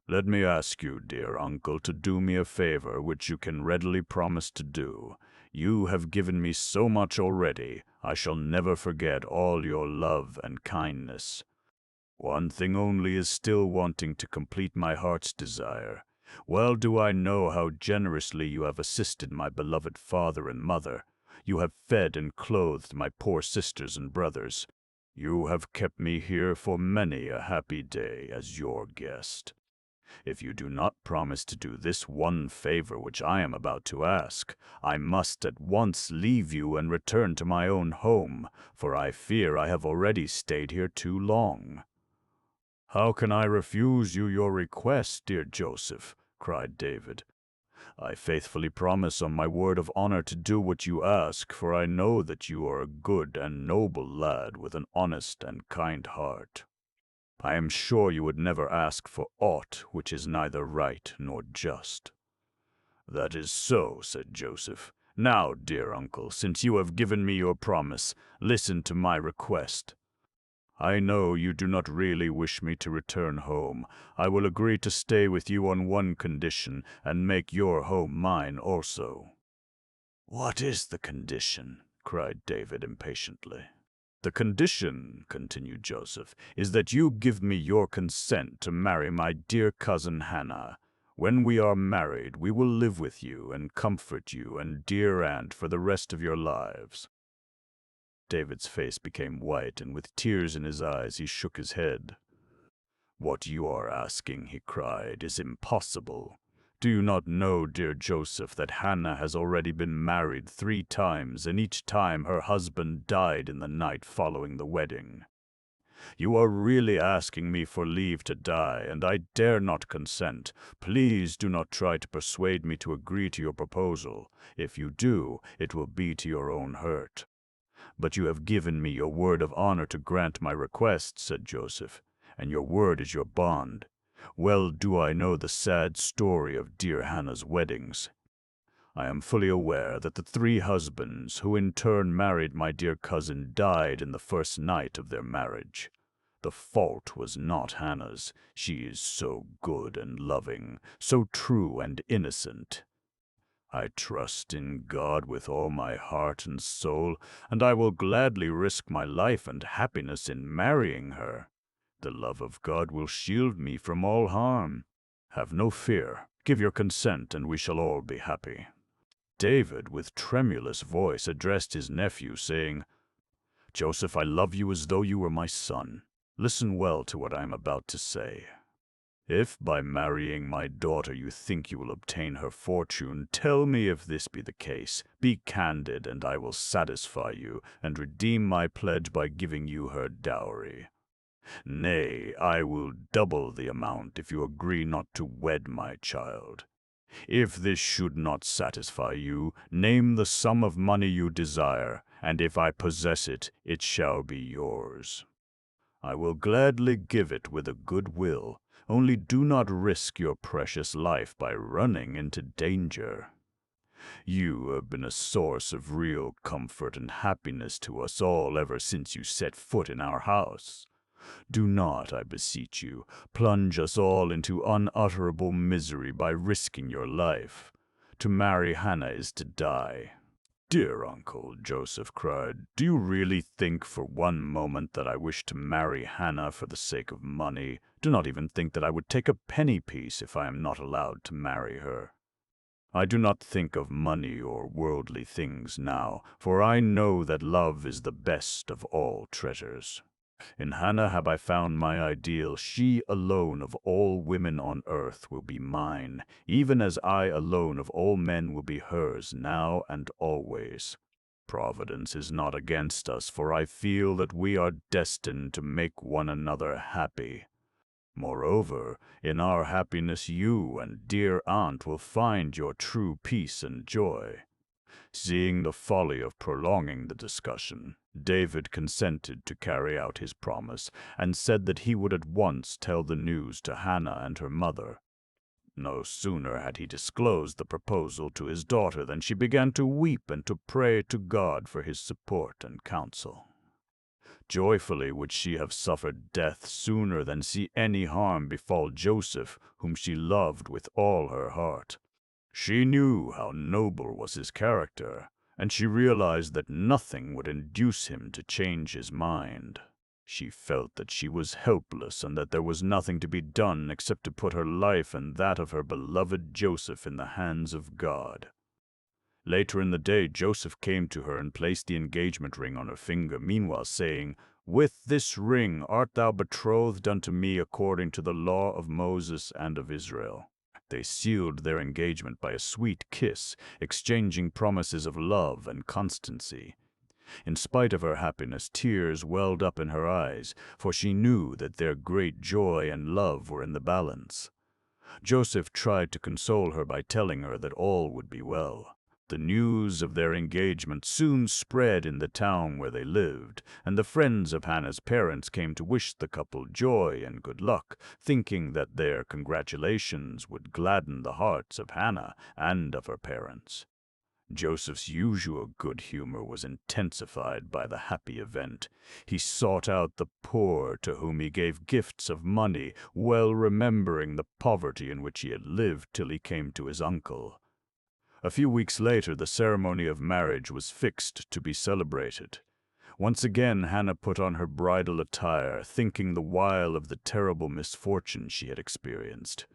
"Let me ask you, dear uncle, to do me a favor which you can readily promise to do. You have given me so much already, I shall never forget all your love and kindness. One thing only is still wanting to complete my heart's desire. Well do I know how generously you have assisted my beloved father and mother. You have fed and clothed my poor sisters and brothers. You have kept me here for many a happy day as your guest. If you do not promise to do this one favor which I am about to ask, I must at once leave you and return to my own home, for I fear I have already stayed here too long." "How can I refuse you your request, dear Joseph?" cried David. "I faithfully promise on my word of honor to do what you ask, for I know that you are a good and noble lad with an honest and kind heart. I am sure you would never ask for aught which is neither right nor just." "That is so," said Joseph. "Now, dear uncle, since you have given me your promise, listen to my request. I know you do not really wish me to return home. I will agree to stay with you on one condition, and make your home mine also." "What is the condition?" cried David impatiently. "The condition," continued Joseph, "is that you give me your consent to marry my dear cousin Hannah. When we are married, we will live with you and comfort you and dear aunt for the rest of your lives." David's face became white, and with tears in his eyes he shook his head. "What you are asking," he cried, "is impossible. Do you not know, dear Joseph, that Hannah has already been married 3 times, and each time her husband died in the night following the wedding? You are really asking me for leave to die, and I dare not consent. Please do not try to persuade me to agree to your proposal. If you do, it will be to your own hurt." "But you have given me your word of honor to grant my request," said Joseph, "and your word is your bond. Well do I know the sad story of dear Hannah's weddings. I am fully aware that the 3 husbands who in turn married my dear cousin died in the first night of their marriage. The fault was not Hannah's. She is so good and loving, so true and innocent. I trust in God with all my heart and soul, and I will gladly risk my life and happiness in marrying her. The love of God will shield me from all harm. Have no fear. Give your consent, and we shall all be happy." David, with tremulous voice, addressed his nephew, saying, "Joseph, I love you as though you were my son. Listen well to what I am about to say. If by marrying my daughter you think you will obtain her fortune, tell me if this be the case. Be candid, and I will satisfy you, and redeem my pledge by giving you her dowry. Nay, I will double the amount if you agree not to wed my child. If this should not satisfy you, name the sum of money you desire, and if I possess it, it shall be yours. I will gladly give it with a good will. Only do not risk your precious life by running into danger. You have been a source of real comfort and happiness to us all ever since you set foot in our house. Do not, I beseech you, plunge us all into unutterable misery by risking your life. To marry Hannah is to die." "Dear uncle," Joseph cried, "do you really think for one moment that I wish to marry Hannah for the sake of money? Do not even think that I would take a penny piece if I am not allowed to marry her. I do not think of money or worldly things now, for I know that love is the best of all treasures. In Hannah have I found my ideal. She alone of all women on earth will be mine, even as I alone of all men will be hers now and always. Providence is not against us, for I feel that we are destined to make one another happy. Moreover, in our happiness you and dear aunt will find your true peace and joy." Seeing the folly of prolonging the discussion, David consented to carry out his promise, and said that he would at once tell the news to Hannah and her mother. No sooner had he disclosed the proposal to his daughter than she began to weep and to pray to God for his support and counsel. Joyfully would she have suffered death sooner than see any harm befall Joseph, whom she loved with all her heart. She knew how noble was his character, and she realized that nothing would induce him to change his mind. She felt that she was helpless and that there was nothing to be done except to put her life and that of her beloved Joseph in the hands of God. Later in the day, Joseph came to her and placed the engagement ring on her finger, meanwhile saying, "With this ring art thou betrothed unto me according to the law of Moses and of Israel." They sealed their engagement by a sweet kiss, exchanging promises of love and constancy. In spite of her happiness, tears welled up in her eyes, for she knew that their great joy and love were in the balance. Joseph tried to console her by telling her that all would be well. The news of their engagement soon spread in the town where they lived, and the friends of Hannah's parents came to wish the couple joy and good luck, thinking that their congratulations would gladden the hearts of Hannah and of her parents. Joseph's usual good humor was intensified by the happy event. He sought out the poor, to whom he gave gifts of money, well remembering the poverty in which he had lived till he came to his uncle. A few weeks later, the ceremony of marriage was fixed to be celebrated. Once again, Hannah put on her bridal attire, thinking the while of the terrible misfortune she had experienced.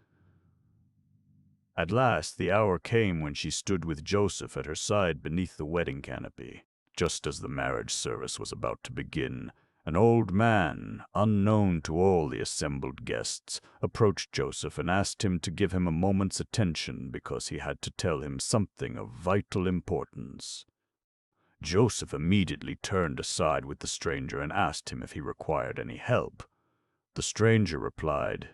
At last, the hour came when she stood with Joseph at her side beneath the wedding canopy. Just as the marriage service was about to begin, an old man, unknown to all the assembled guests, approached Joseph and asked him to give him a moment's attention because he had to tell him something of vital importance. Joseph immediately turned aside with the stranger and asked him if he required any help. The stranger replied,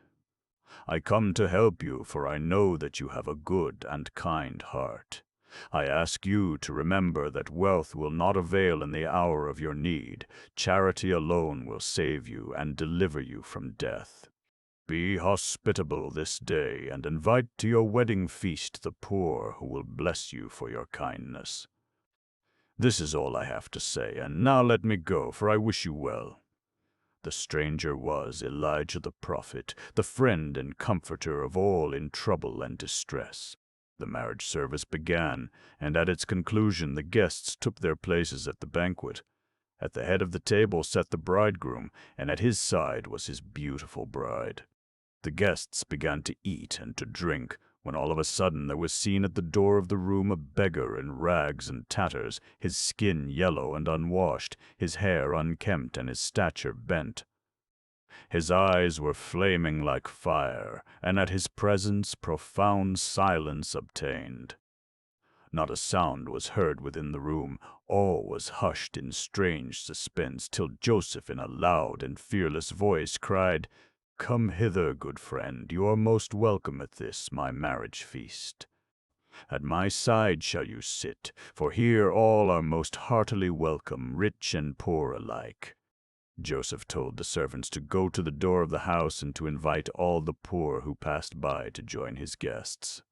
"I come to help you, for I know that you have a good and kind heart. I ask you to remember that wealth will not avail in the hour of your need. Charity alone will save you and deliver you from death. Be hospitable this day and invite to your wedding feast the poor who will bless you for your kindness. This is all I have to say, and now let me go, for I wish you well." The stranger was Elijah the prophet, the friend and comforter of all in trouble and distress. The marriage service began, and at its conclusion the guests took their places at the banquet. At the head of the table sat the bridegroom, and at his side was his beautiful bride. The guests began to eat and to drink, when all of a sudden there was seen at the door of the room a beggar in rags and tatters, his skin yellow and unwashed, his hair unkempt, and his stature bent. His eyes were flaming like fire, and at his presence profound silence obtained. Not a sound was heard within the room. All was hushed in strange suspense, till Joseph, in a loud and fearless voice, cried, "Come hither, good friend, you are most welcome at this, my marriage feast. At my side shall you sit, for here all are most heartily welcome, rich and poor alike." Joseph told the servants to go to the door of the house and to invite all the poor who passed by to join his guests.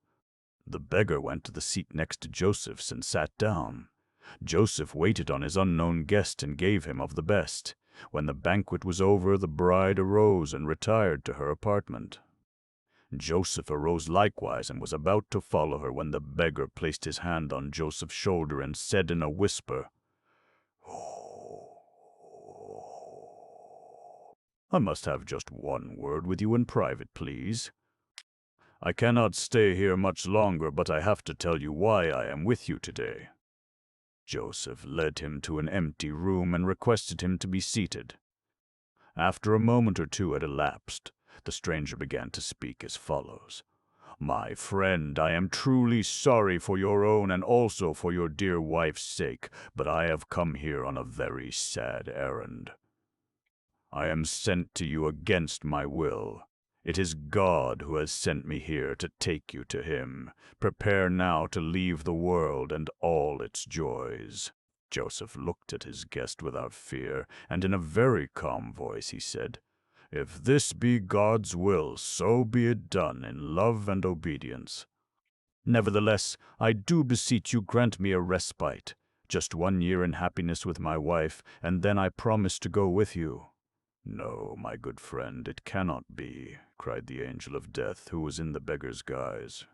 The beggar went to the seat next to Joseph's and sat down. Joseph waited on his unknown guest and gave him of the best. When the banquet was over, the bride arose and retired to her apartment. Joseph arose likewise and was about to follow her when the beggar placed his hand on Joseph's shoulder and said in a whisper, "I must have just one word with you in private, please. I cannot stay here much longer, but I have to tell you why I am with you today." Joseph led him to an empty room and requested him to be seated. After a moment or two had elapsed, the stranger began to speak as follows. "My friend, I am truly sorry for your own and also for your dear wife's sake, but I have come here on a very sad errand. I am sent to you against my will. It is God who has sent me here to take you to him. Prepare now to leave the world and all its joys." Joseph looked at his guest without fear, and in a very calm voice he said, If this be God's will, so be it done in love and obedience. Nevertheless, I do beseech you grant me a respite, just 1 year in happiness with my wife, and then I promise to go with you." "No, my good friend, it cannot be," cried the angel of death, who was in the beggar's guise.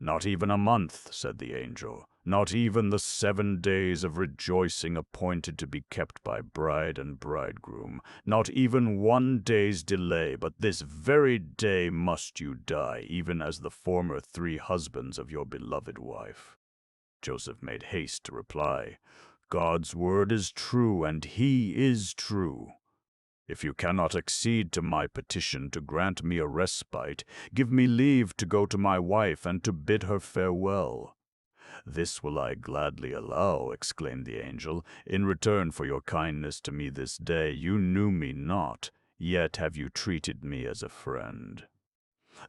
"Not even a month," said the angel, "not even the 7 days of rejoicing appointed to be kept by bride and bridegroom, not even 1 day's delay, but this very day must you die, even as the former 3 husbands of your beloved wife." Joseph made haste to reply, "God's word is true, and he is true. If you cannot accede to my petition to grant me a respite, give me leave to go to my wife and to bid her farewell." "This will I gladly allow," exclaimed the angel. "In return for your kindness to me this day, you knew me not, yet have you treated me as a friend."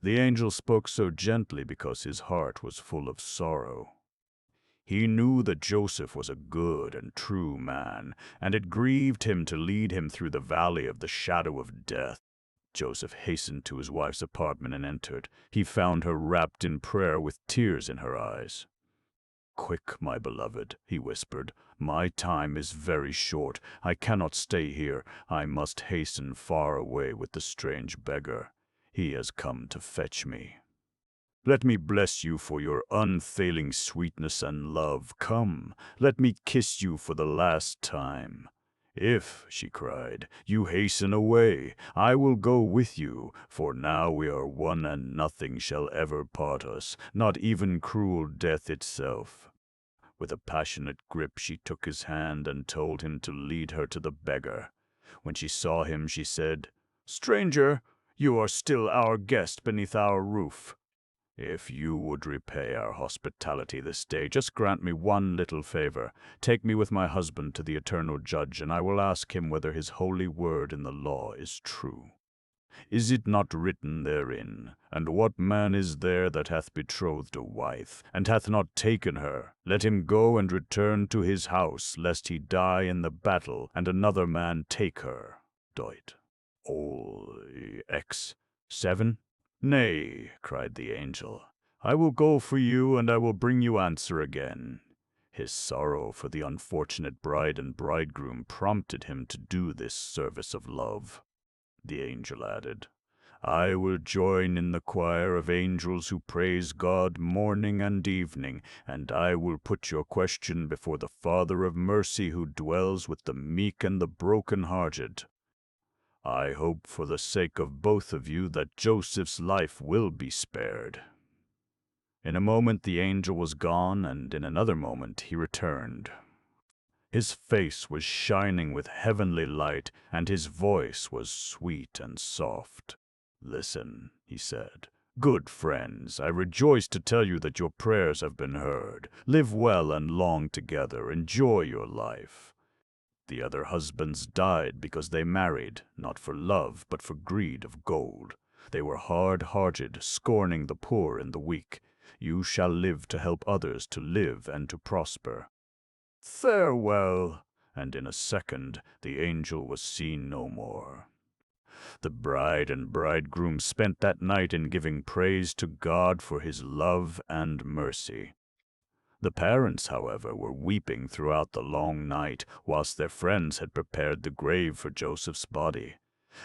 The angel spoke so gently because his heart was full of sorrow. He knew that Joseph was a good and true man, and it grieved him to lead him through the valley of the shadow of death. Joseph hastened to his wife's apartment and entered. He found her wrapped in prayer with tears in her eyes. "Quick, my beloved," he whispered. "My time is very short. I cannot stay here. I must hasten far away with the strange beggar. He has come to fetch me. Let me bless you for your unfailing sweetness and love. Come, let me kiss you for the last time. If," she cried, "you hasten away, I will go with you, for now we are one and nothing shall ever part us, not even cruel death itself." With a passionate grip she took his hand and told him to lead her to the beggar. When she saw him, she said, "Stranger, you are still our guest beneath our roof. If you would repay our hospitality this day, just grant me one little favor. Take me with my husband to the eternal judge, and I will ask him whether his holy word in the law is true. Is it not written therein, and what man is there that hath betrothed a wife, and hath not taken her? Let him go and return to his house, lest he die in the battle, and another man take her." Deut. Ol. X. 7. "Nay," cried the angel, "I will go for you, and I will bring you answer again." His sorrow for the unfortunate bride and bridegroom prompted him to do this service of love. The angel added, "I will join in the choir of angels who praise God morning and evening, and I will put your question before the Father of mercy who dwells with the meek and the broken-hearted. I hope for the sake of both of you that Joseph's life will be spared." In a moment the angel was gone, and in another moment he returned. His face was shining with heavenly light, and his voice was sweet and soft. "Listen," he said. "Good friends, I rejoice to tell you that your prayers have been heard. Live well and long together. Enjoy your life. The other husbands died because they married, not for love, but for greed of gold. They were hard-hearted, scorning the poor and the weak. You shall live to help others to live and to prosper. Farewell." And in a second the angel was seen no more. The bride and bridegroom spent that night in giving praise to God for his love and mercy. The parents, however, were weeping throughout the long night, whilst their friends had prepared the grave for Joseph's body.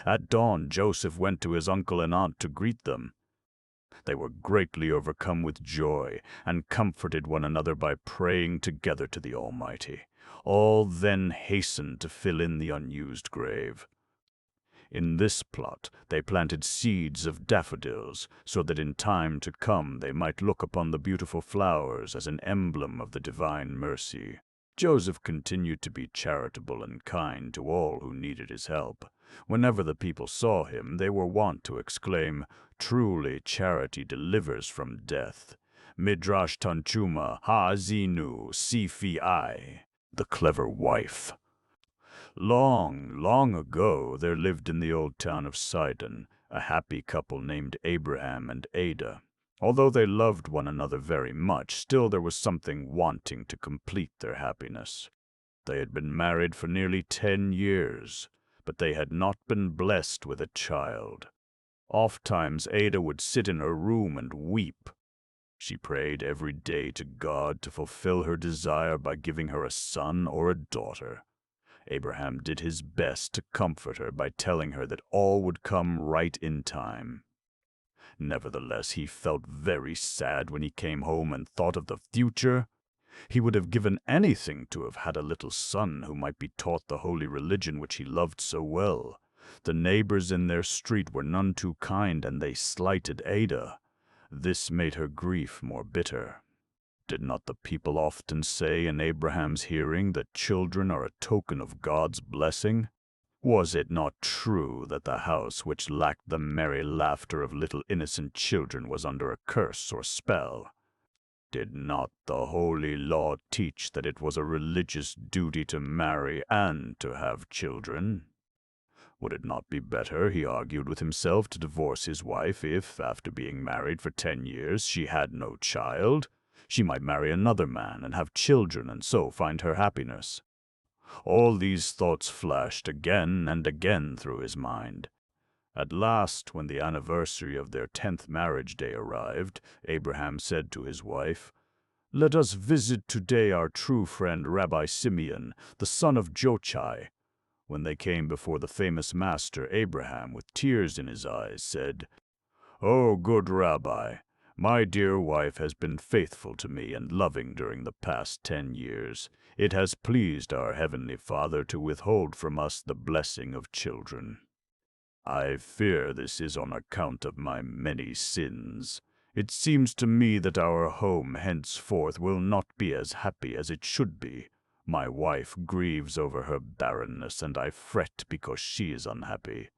At dawn, Joseph went to his uncle and aunt to greet them. They were greatly overcome with joy, and comforted one another by praying together to the Almighty. All then hastened to fill in the unused grave. In this plot they planted seeds of daffodils, so that in time to come they might look upon the beautiful flowers as an emblem of the divine mercy. Joseph continued to be charitable and kind to all who needed his help. Whenever the people saw him, they were wont to exclaim, "Truly charity delivers from death. Midrash Tanchuma Ha-Zinu Si-Fi-I," the clever wife. Long, long ago, there lived in the old town of Sidon a happy couple named Abraham and Ada. Although they loved one another very much, still there was something wanting to complete their happiness. They had been married for nearly 10 years, but they had not been blessed with a child. Ofttimes Ada would sit in her room and weep. She prayed every day to God to fulfill her desire by giving her a son or a daughter. Abraham did his best to comfort her by telling her that all would come right in time. Nevertheless, he felt very sad when he came home and thought of the future. He would have given anything to have had a little son who might be taught the holy religion which he loved so well. The neighbors in their street were none too kind, and they slighted Ada. This made her grief more bitter. Did not the people often say in Abraham's hearing that children are a token of God's blessing? Was it not true that the house which lacked the merry laughter of little innocent children was under a curse or spell? Did not the holy law teach that it was a religious duty to marry and to have children? Would it not be better, he argued with himself, to divorce his wife if, after being married for 10 years, she had no child? She might marry another man and have children and so find her happiness. All these thoughts flashed again and again through his mind. At last, when the anniversary of their 10th marriage day arrived, Abraham said to his wife, "Let us visit today our true friend Rabbi Simeon, the son of Jochai." When they came before the famous master, Abraham, with tears in his eyes, said, "O good Rabbi, my dear wife has been faithful to me and loving during the past 10 years. It has pleased our Heavenly Father to withhold from us the blessing of children. I fear this is on account of my many sins. It seems to me that our home henceforth will not be as happy as it should be. My wife grieves over her barrenness, and I fret because she is unhappy.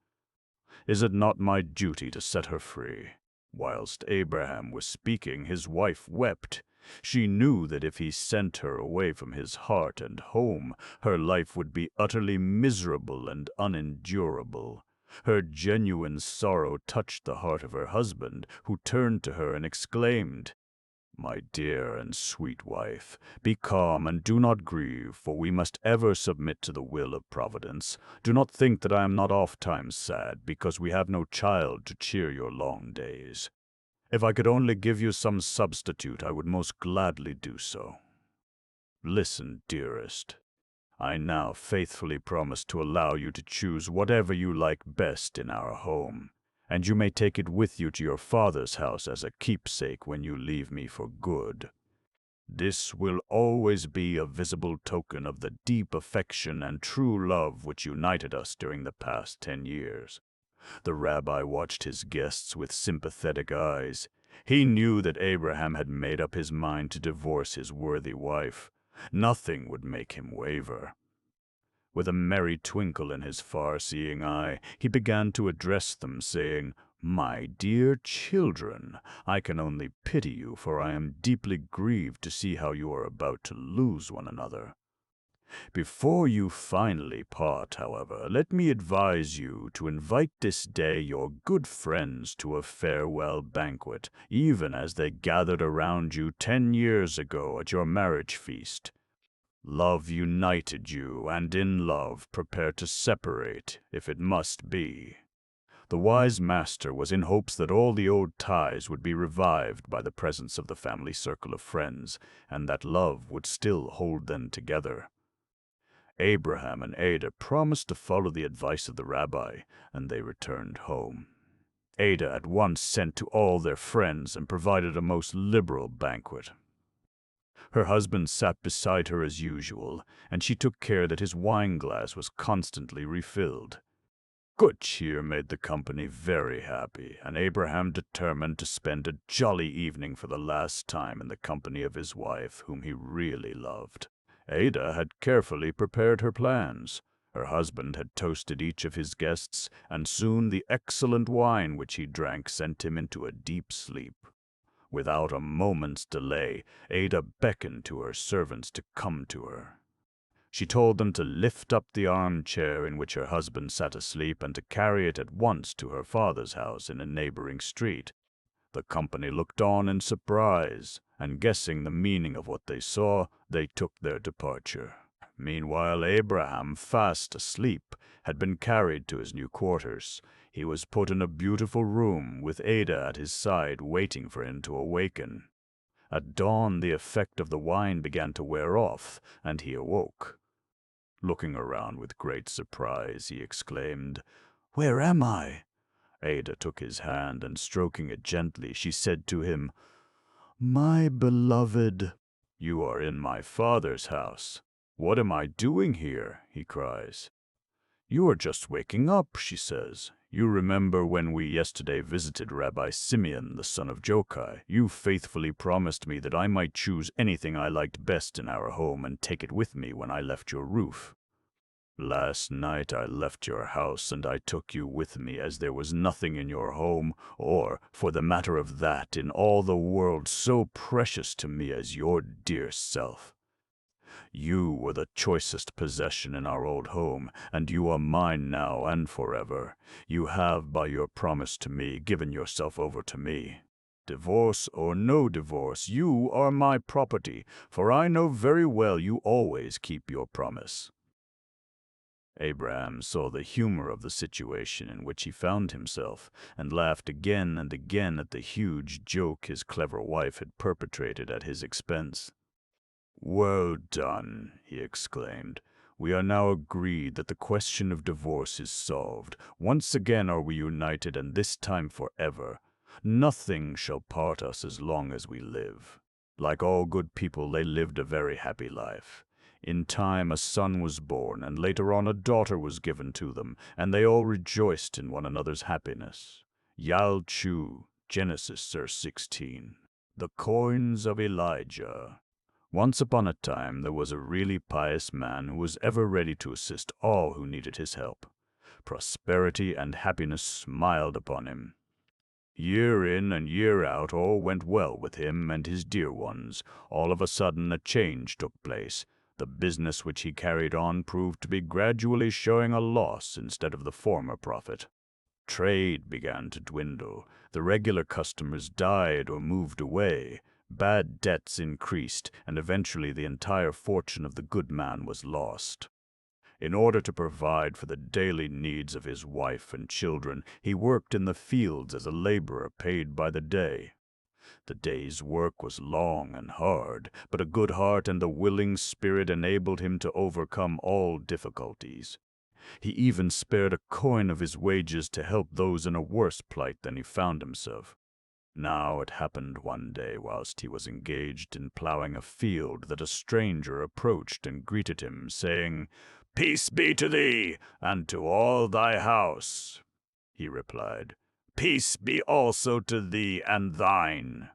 Is it not my duty to set her free?" Whilst Abraham was speaking, his wife wept. She knew that if he sent her away from his heart and home, her life would be utterly miserable and unendurable. Her genuine sorrow touched the heart of her husband, who turned to her and exclaimed, "My dear and sweet wife, be calm and do not grieve, for we must ever submit to the will of Providence. Do not think that I am not ofttimes sad, because we have no child to cheer your long days. If I could only give you some substitute, I would most gladly do so. Listen, dearest. I now faithfully promise to allow you to choose whatever you like best in our home, and you may take it with you to your father's house as a keepsake when you leave me for good. This will always be a visible token of the deep affection and true love which united us during the past 10 years. The rabbi watched his guests with sympathetic eyes. He knew that Abraham had made up his mind to divorce his worthy wife. Nothing would make him waver. With a merry twinkle in his far-seeing eye, he began to address them, saying, "My dear children, I can only pity you, for I am deeply grieved to see how you are about to lose one another. Before you finally part, however, let me advise you to invite this day your good friends to a farewell banquet, even as they gathered around you 10 years ago at your marriage feast. Love united you, and in love prepare to separate, if it must be." The wise master was in hopes that all the old ties would be revived by the presence of the family circle of friends, and that love would still hold them together. Abraham and Ada promised to follow the advice of the rabbi, and they returned home. Ada at once sent to all their friends and provided a most liberal banquet. Her husband sat beside her as usual, and she took care that his wine-glass was constantly refilled. Good cheer made the company very happy, and Abraham determined to spend a jolly evening for the last time in the company of his wife, whom he really loved. Ada had carefully prepared her plans. Her husband had toasted each of his guests, and soon the excellent wine which he drank sent him into a deep sleep. Without a moment's delay, Ada beckoned to her servants to come to her. She told them to lift up the armchair in which her husband sat asleep and to carry it at once to her father's house in a neighboring street. The company looked on in surprise, and guessing the meaning of what they saw, they took their departure. Meanwhile, Abraham, fast asleep, had been carried to his new quarters. He was put in a beautiful room, with Ada at his side waiting for him to awaken. At dawn, the effect of the wine began to wear off, and he awoke. Looking around with great surprise, he exclaimed, "Where am I?" Ada took his hand, and stroking it gently, she said to him, "My beloved, you are in my father's house. What am I doing here?" he cries. "You are just waking up," she says. "You remember when we yesterday visited Rabbi Simeon, the son of Jokai. You faithfully promised me that I might choose anything I liked best in our home and take it with me when I left your roof. Last night I left your house and I took you with me, as there was nothing in your home, or, for the matter of that, in all the world so precious to me as your dear self. You were the choicest possession in our old home, and you are mine now and forever. You have, by your promise to me, given yourself over to me. Divorce or no divorce, you are my property, for I know very well you always keep your promise." Abraham saw the humor of the situation in which he found himself, and laughed again and again at the huge joke his clever wife had perpetrated at his expense. "Well done," he exclaimed. "We are now agreed that the question of divorce is solved. Once again are we united, and this time forever. Nothing shall part us as long as we live." Like all good people, they lived a very happy life. In time a son was born, and later on a daughter was given to them, and they all rejoiced in one another's happiness. Yal Chu, Genesis 16. The Coins of Elijah. Once upon a time there was a really pious man who was ever ready to assist all who needed his help. Prosperity and happiness smiled upon him. Year in and year out all went well with him and his dear ones. All of a sudden a change took place. The business which he carried on proved to be gradually showing a loss instead of the former profit. Trade began to dwindle. The regular customers died or moved away. Bad debts increased, and eventually the entire fortune of the good man was lost. In order to provide for the daily needs of his wife and children, he worked in the fields as a laborer paid by the day. The day's work was long and hard, but a good heart and a willing spirit enabled him to overcome all difficulties. He even spared a coin of his wages to help those in a worse plight than he found himself. Now it happened one day, whilst he was engaged in plowing a field, that a stranger approached and greeted him, saying, "Peace be to thee, and to all thy house." He replied, "Peace be also to thee and thine."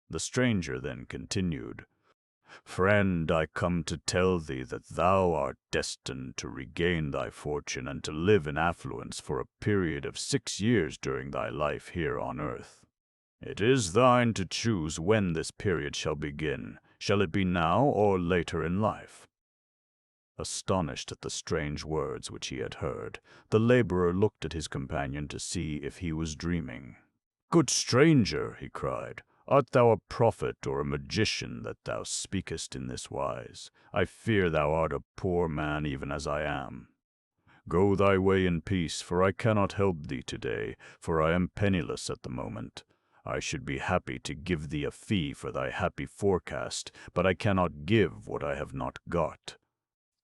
The stranger then continued, "Friend, I come to tell thee that thou art destined to regain thy fortune and to live in affluence for a period of 6 years during thy life here on earth. It is thine to choose when this period shall begin. Shall it be now or later in life?" Astonished at the strange words which he had heard, the laborer looked at his companion to see if he was dreaming. "Good stranger," he cried, "art thou a prophet or a magician that thou speakest in this wise? I fear thou art a poor man even as I am. Go thy way in peace, for I cannot help thee today, for I am penniless at the moment. I should be happy to give thee a fee for thy happy forecast, but I cannot give what I have not got.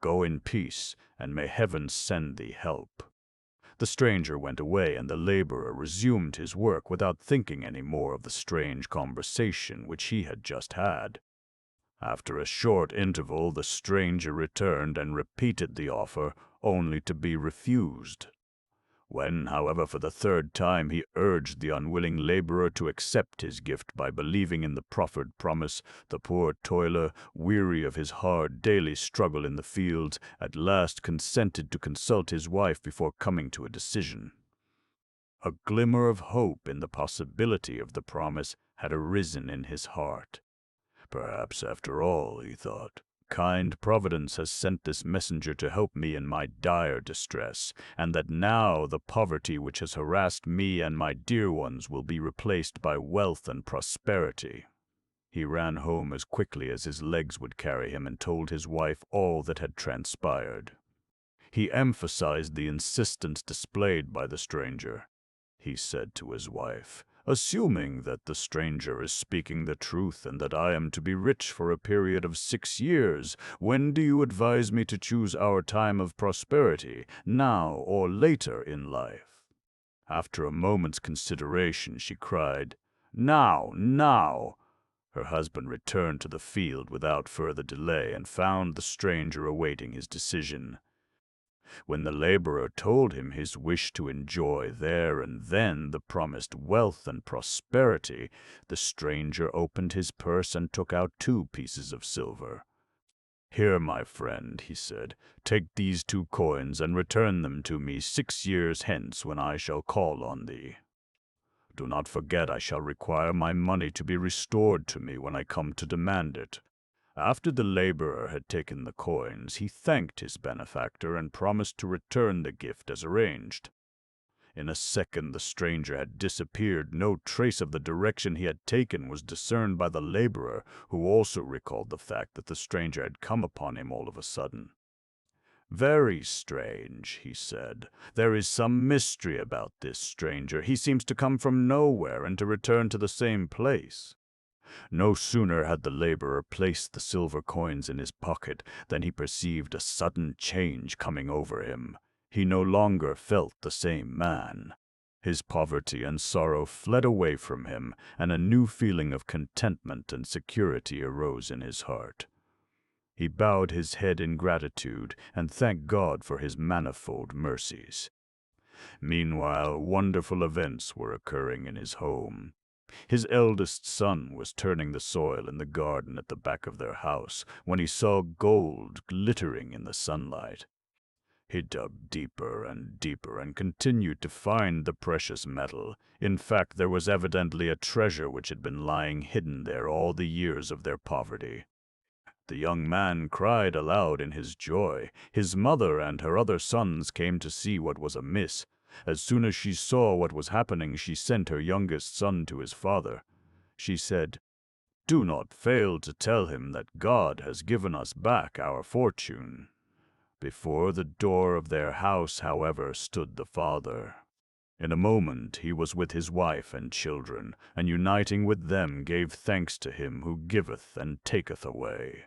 Go in peace, and may heaven send thee help." The stranger went away, and the laborer resumed his work without thinking any more of the strange conversation which he had just had. After a short interval, the stranger returned and repeated the offer, only to be refused. When, however, for the third time he urged the unwilling laborer to accept his gift by believing in the proffered promise, the poor toiler, weary of his hard daily struggle in the fields, at last consented to consult his wife before coming to a decision. A glimmer of hope in the possibility of the promise had arisen in his heart. Perhaps, after all, he thought, kind Providence has sent this messenger to help me in my dire distress, and that now the poverty which has harassed me and my dear ones will be replaced by wealth and prosperity. He ran home as quickly as his legs would carry him and told his wife all that had transpired. He emphasized the insistence displayed by the stranger. He said to his wife, "Assuming that the stranger is speaking the truth and that I am to be rich for a period of 6 years, when do you advise me to choose our time of prosperity, now or later in life?" After a moment's consideration, she cried, "Now, now!" Her husband returned to the field without further delay and found the stranger awaiting his decision. When the laborer told him his wish to enjoy there and then the promised wealth and prosperity, the stranger opened his purse and took out 2 pieces of silver. "Here, my friend," he said, "take these 2 coins and return them to me 6 years hence when I shall call on thee. Do not forget I shall require my money to be restored to me when I come to demand it." After the laborer had taken the coins, he thanked his benefactor and promised to return the gift as arranged. In a second the stranger had disappeared. No trace of the direction he had taken was discerned by the laborer, who also recalled the fact that the stranger had come upon him all of a sudden. "Very strange," he said. "There is some mystery about this stranger. He seems to come from nowhere and to return to the same place." No sooner had the laborer placed the silver coins in his pocket than he perceived a sudden change coming over him. He no longer felt the same man. His poverty and sorrow fled away from him, and a new feeling of contentment and security arose in his heart. He bowed his head in gratitude and thanked God for his manifold mercies. Meanwhile, wonderful events were occurring in his home. His eldest son was turning the soil in the garden at the back of their house when he saw gold glittering in the sunlight. He dug deeper and deeper and continued to find the precious metal. In fact, there was evidently a treasure which had been lying hidden there all the years of their poverty. The young man cried aloud in his joy. His mother and her other sons came to see what was amiss. As soon as she saw what was happening, she sent her youngest son to his father. She said, "Do not fail to tell him that God has given us back our fortune." Before the door of their house, however, stood the father. In a moment he was with his wife and children, and uniting with them gave thanks to him who giveth and taketh away.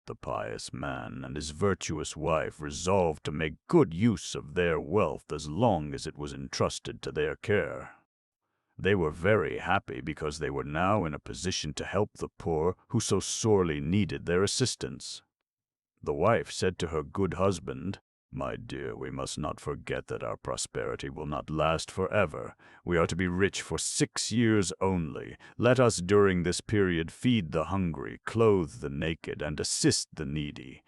The pious man and his virtuous wife resolved to make good use of their wealth as long as it was entrusted to their care. They were very happy because they were now in a position to help the poor who so sorely needed their assistance. The wife said to her good husband, "My dear, we must not forget that our prosperity will not last forever. We are to be rich for 6 years only. Let us during this period feed the hungry, clothe the naked, and assist the needy.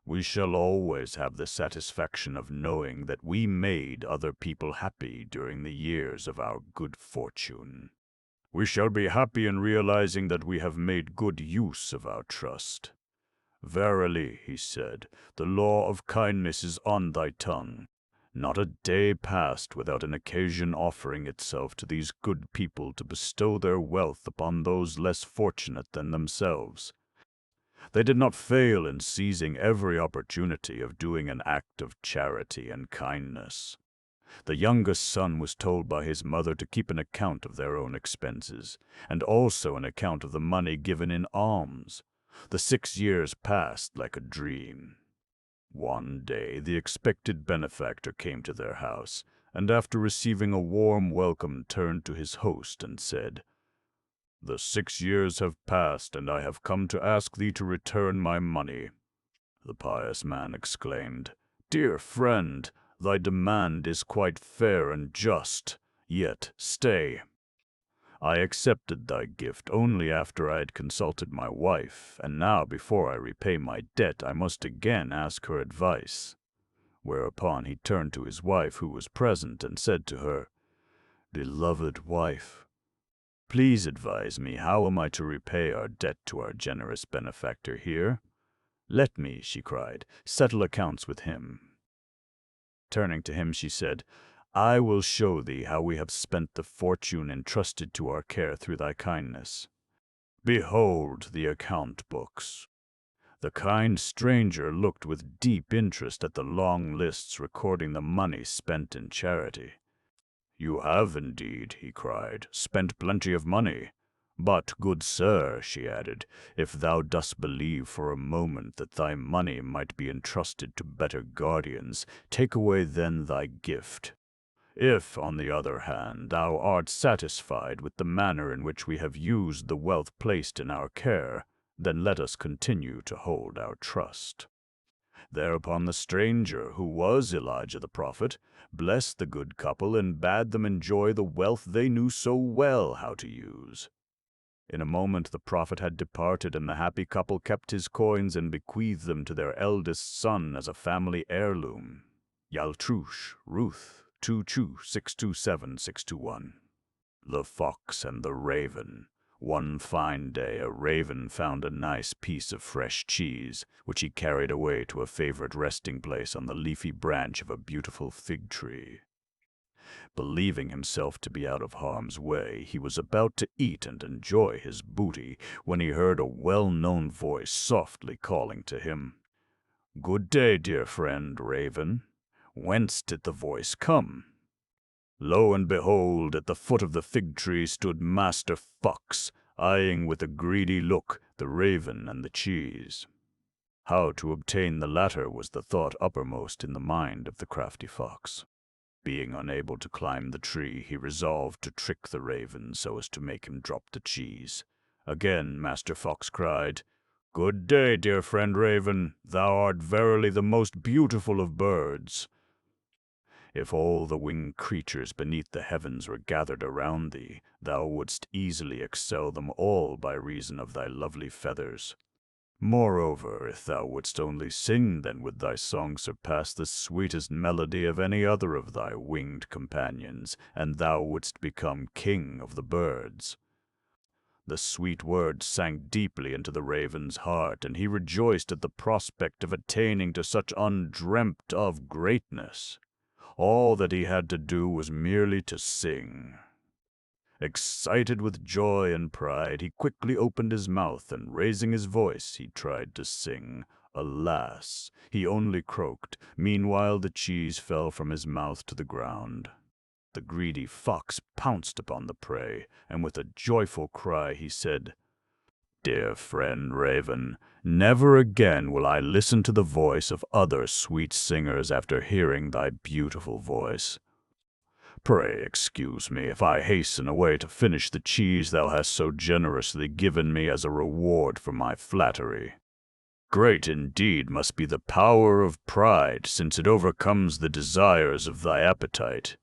We shall always have the satisfaction of knowing that we made other people happy during the years of our good fortune. We shall be happy in realizing that we have made good use of our trust." "Verily," he said, "the law of kindness is on thy tongue." Not a day passed without an occasion offering itself to these good people to bestow their wealth upon those less fortunate than themselves. They did not fail in seizing every opportunity of doing an act of charity and kindness. The youngest son was told by his mother to keep an account of their own expenses, and also an account of the money given in alms. The 6 years passed like a dream. One day the expected benefactor came to their house, and after receiving a warm welcome turned to his host and said, "The 6 years have passed, and I have come to ask thee to return my money." The pious man exclaimed, "Dear friend, thy demand is quite fair and just. Yet stay. I accepted thy gift only after I had consulted my wife, and now before I repay my debt I must again ask her advice." Whereupon he turned to his wife, who was present, and said to her, "Beloved wife, please advise me, how am I to repay our debt to our generous benefactor here? Let me," she cried, "settle accounts with him." Turning to him, she said, "I will show thee how we have spent the fortune entrusted to our care through thy kindness." Behold the account books." The kind stranger looked with deep interest at the long lists recording the money spent in charity. "You have indeed," he cried, "spent plenty of money. But, good sir," she added, "if thou dost believe for a moment that thy money might be entrusted to better guardians, take away then thy gift. If, on the other hand, thou art satisfied with the manner in which we have used the wealth placed in our care, then let us continue to hold our trust." Thereupon the stranger, who was Elijah the prophet, blessed the good couple and bade them enjoy the wealth they knew so well how to use. In a moment the prophet had departed, and the happy couple kept his coins and bequeathed them to their eldest son as a family heirloom. Yaltrush, Ruth, 22627621. The Fox and the Raven. One fine day a raven found a nice piece of fresh cheese, which he carried away to a favorite resting place on the leafy branch of a beautiful fig tree. Believing himself to be out of harm's way, he was about to eat and enjoy his booty when he heard a well-known voice softly calling to him. "Good day, dear friend Raven." Whence did the voice come? Lo and behold, at the foot of the fig tree stood Master Fox, eyeing with a greedy look the raven and the cheese. How to obtain the latter was the thought uppermost in the mind of the crafty fox. Being unable to climb the tree, he resolved to trick the raven so as to make him drop the cheese. Again Master Fox cried, "Good day, dear friend Raven. Thou art verily the most beautiful of birds. If all the winged creatures beneath the heavens were gathered around thee, thou wouldst easily excel them all by reason of thy lovely feathers. Moreover, if thou wouldst only sing, then would thy song surpass the sweetest melody of any other of thy winged companions, and thou wouldst become king of the birds." The sweet words sank deeply into the raven's heart, and he rejoiced at the prospect of attaining to such undreamt-of greatness. All that he had to do was merely to sing. Excited with joy and pride, he quickly opened his mouth, and raising his voice, he tried to sing. Alas, he only croaked. Meanwhile the cheese fell from his mouth to the ground. The greedy fox pounced upon the prey, and with a joyful cry he said, "Dear friend Raven, never again will I listen to the voice of other sweet singers after hearing thy beautiful voice. Pray excuse me if I hasten away to finish the cheese thou hast so generously given me as a reward for my flattery. Great indeed must be the power of pride, since it overcomes the desires of thy appetite.